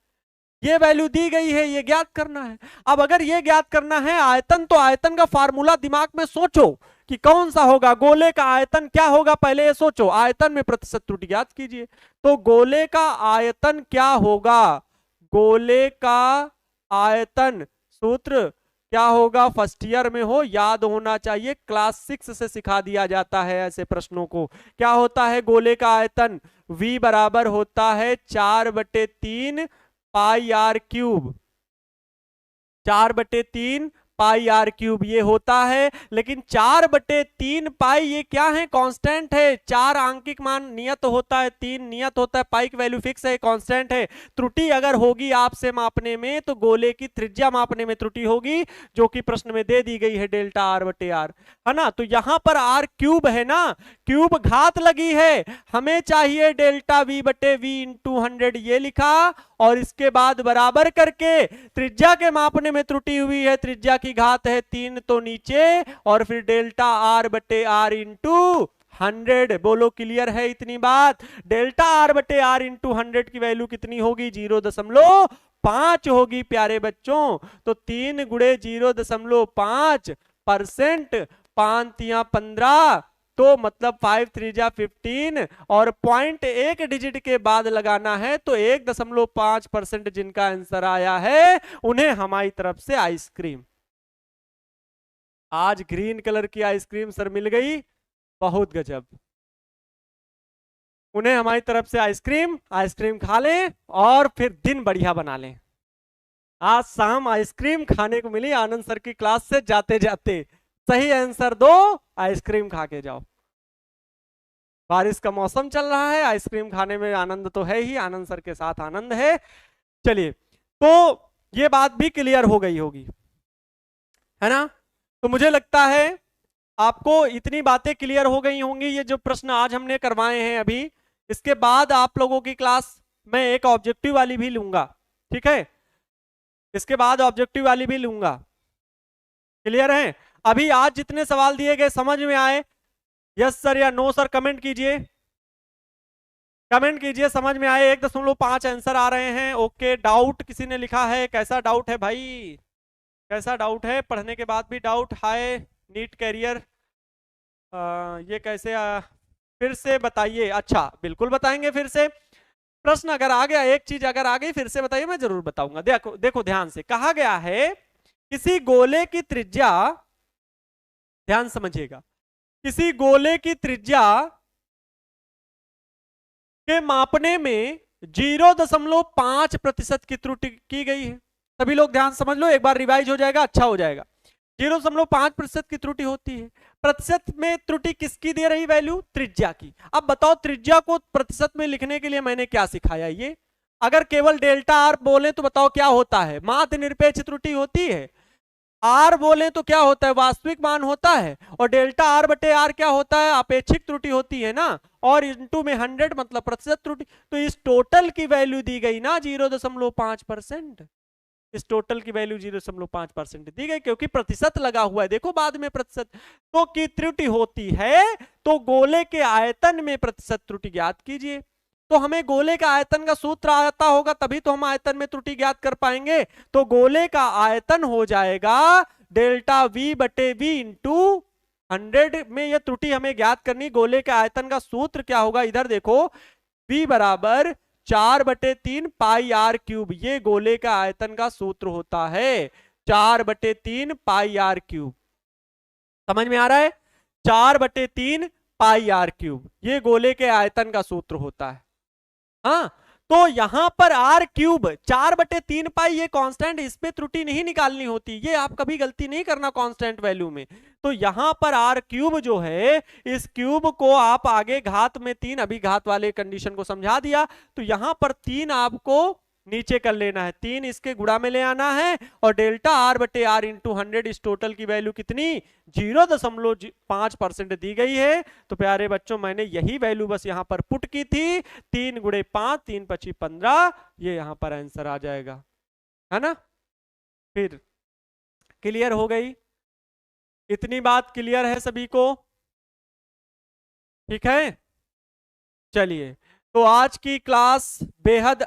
ये वैल्यू दी गई है, ये ज्ञात करना है। अब अगर ये ज्ञात करना है आयतन, तो आयतन का फार्मूला दिमाग में सोचो कि कौन सा होगा, गोले का आयतन क्या होगा, पहले ये सोचो, आयतन में प्रतिशत त्रुटि ज्ञात कीजिए। तो गोले का आयतन क्या होगा, गोले का आयतन सूत्र क्या होगा, फर्स्ट ईयर में हो, याद होना चाहिए, क्लास 6 से सिखा दिया जाता है ऐसे प्रश्नों को। क्या होता है गोले का आयतन, V बराबर होता है 4/3 pi r cube, 4/3 pi r cube ये होता है। लेकिन 4/3 पाई ये क्या है, कांस्टेंट है। 4 आंकिक मान नियत होता है, 3 नियत होता है, पाई की वैल्यू फिक्स है, कांस्टेंट है। त्रुटि अगर होगी आपसे मापने में तो गोले की त्रिज्या मापने में त्रुटि होगी, जो कि प्रश्न में दे दी गई है डेल्टा आर बटे आर, है ना। तो यहां पर आर क्यूब है ना, क्यूब घात लगी है, हमें चाहिए डेल्टा V बटे V इंटू 100, ये लिखा। और इसके बाद बराबर करके त्रिज्या के मापने में त्रुटि हुई है, त्रिज्या की घात है 3 तो नीचे, और फिर डेल्टा आर बटे आर इंटू 100। बोलो क्लियर है इतनी बात। डेल्टा आर बटे आर इंटू 100 की वैल्यू कितनी होगी, 0.5 होगी प्यारे बच्चों। तो 3 गुणे 0.5%, 5 या 15, तो मतलब 5 3 जा 15, और 0.1 डिजिट के बाद लगाना है। तो 1.5% जिनका आंसर आया है उन्हें हमारी तरफ से आइसक्रीम, आज ग्रीन कलर की आइसक्रीम सर मिल गई, बहुत गजब। उन्हें हमारी तरफ से आइसक्रीम, आइसक्रीम खा लें और फिर दिन बढ़िया बना लें। आज शाम आइसक्रीम खाने को मिली आनंद सर की क्लास से जाते जाते। सही आंसर दो, आइसक्रीम खा के जाओ। बारिश का मौसम चल रहा है, आइसक्रीम खाने में आनंद तो है ही, आनंद सर के साथ आनंद है। चलिए, तो ये बात भी क्लियर हो गई होगी, है ना। तो मुझे लगता है आपको इतनी बातें क्लियर हो गई होंगी। ये जो प्रश्न आज हमने करवाए हैं अभी, इसके बाद आप लोगों की क्लास में एक ऑब्जेक्टिव वाली भी लूंगा, ठीक है, इसके बाद ऑब्जेक्टिव वाली भी लूंगा। क्लियर है। अभी आज जितने सवाल दिए गए समझ में आए, यस सर या नो सर कमेंट कीजिए, कमेंट कीजिए समझ में आए। 1.5 आंसर आ रहे हैं। ओके, डाउट किसी ने लिखा है, कैसा डाउट है भाई, कैसा डाउट है, पढ़ने के बाद भी डाउट। हाय नीट कैरियर, ये कैसे फिर से बताइए। अच्छा बिल्कुल बताएंगे फिर से। प्रश्न अगर आ गया, एक चीज अगर आ गई फिर से बताइए, मैं जरूर बताऊंगा। देखो देखो ध्यान से, कहा गया है किसी गोले की त्रिज्या, ध्यान समझिएगा, किसी गोले की त्रिज्या के मापने में 0.5% की त्रुटि की गई है। सभी लोग ध्यान समझ लो, एक बार रिवाइज हो जाएगा, अच्छा हो जाएगा। 0.5% की त्रुटि होती है। प्रतिशत में त्रुटि किसकी दे रही वैल्यू, त्रिज्या की। अब बताओ त्रिज्या को प्रतिशत में लिखने के लिए मैंने क्या सिखाया। ये अगर केवल डेल्टा आर बोले तो बताओ क्या होता है, माध्य निरपेक्ष त्रुटि होती है। आर बोले तो क्या होता है, वास्तविक मान होता है। और डेल्टा आर बटे आर क्या होता है, अपेक्षिक त्रुटि होती है ना। और इंटू में 100 मतलब प्रतिशत त्रुटि। तो इस टोटल की वैल्यू दी गई ना 0.5%, इस टोटल की वैल्यू 0.5% दी गई, क्योंकि प्रतिशत लगा हुआ है। देखो बाद में प्रतिशत तो की त्रुटि होती है, तो गोले के आयतन में प्रतिशत त्रुटि ज्ञात कीजिए। तो हमें गोले का आयतन का सूत्र आता होगा, तभी तो हम आयतन में त्रुटि ज्ञात कर पाएंगे। तो गोले का आयतन हो जाएगा डेल्टा V बटे V इंटू 100 में ये त्रुटि हमें ज्ञात करनी। गोले के आयतन का सूत्र क्या होगा, इधर देखो, V बराबर 4/3 पाई आर क्यूब, ये गोले का आयतन का सूत्र होता है। 4/3 पाई आर क्यूब, समझ में आ रहा है, 4/3 पाई आर क्यूब, ये गोले के आयतन का सूत्र होता है। हाँ, तो यहां पर आर क्यूब 4/3 पाई, ये कांस्टेंट, इस पे त्रुटि नहीं निकालनी होती, ये आप कभी गलती नहीं करना कांस्टेंट वैल्यू में। तो यहां पर आर क्यूब जो है, इस क्यूब को आप आगे घात में 3, अभी घात वाले कंडीशन को समझा दिया, तो यहां पर 3 आपको नीचे कर लेना है, 3 इसके गुणा में ले आना है, और डेल्टा आर बटे आर इंटू 100, इस टोटल की वैल्यू कितनी 0.5% दी गई है। तो प्यारे बच्चों मैंने यही वैल्यू बस यहां पर पुट की थी, 3 गुणे 5, 3 पची 15, ये यहां पर आंसर आ जाएगा, है ना। फिर क्लियर हो गई, इतनी बात क्लियर है सभी को, ठीक है। चलिए, तो आज की क्लास बेहद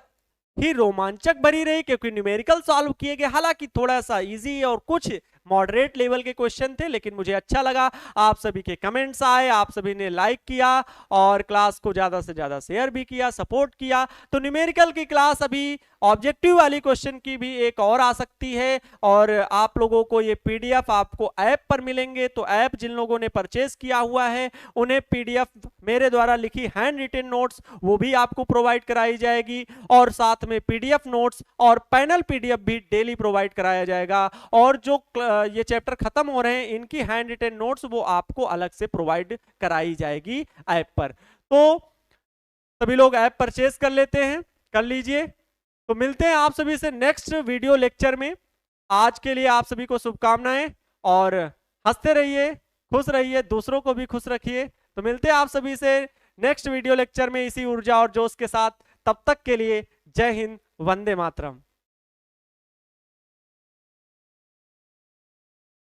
ही रोमांचक भरी रही, क्योंकि न्यूमेरिकल सॉल्व किए गए, हालांकि थोड़ा सा इजी और कुछ मॉडरेट लेवल के क्वेश्चन थे, लेकिन मुझे अच्छा लगा, आप सभी के कमेंट्स आए, आप सभी ने लाइक किया और क्लास को ज्यादा से ज्यादा शेयर भी किया, सपोर्ट किया। तो न्यूमेरिकल की क्लास अभी ऑब्जेक्टिव वाली क्वेश्चन की भी एक और आ सकती है, और आप लोगों को ये पीडीएफ आपको ऐप पर मिलेंगे, तो ऐप जिन लोगों ने परचेज किया हुआ है उन्हें पीडीएफ मेरे द्वारा लिखी हैंड रिटन नोट्स वो भी आपको प्रोवाइड कराई जाएगी, और साथ में पीडीएफ नोट्स और पैनल पीडीएफ भी डेली प्रोवाइड कराया जाएगा, और जो ये चैप्टर खत्म हो रहे हैं इनकी हैंड रिटन नोट्स वो आपको अलग से प्रोवाइड कराई जाएगी ऐप पर। तो सभी लोग ऐप परचेज कर लेते हैं, कर लीजिए। तो मिलते हैं आप सभी से नेक्स्ट वीडियो लेक्चर में। आज के लिए आप सभी को शुभकामनाएं, और हंसते रहिए, खुश रहिए, दूसरों को भी खुश रखिए। तो मिलते हैं आप सभी से नेक्स्ट वीडियो लेक्चर में इसी ऊर्जा और जोश के साथ। तब तक के लिए जय हिंद, वंदे मातरम।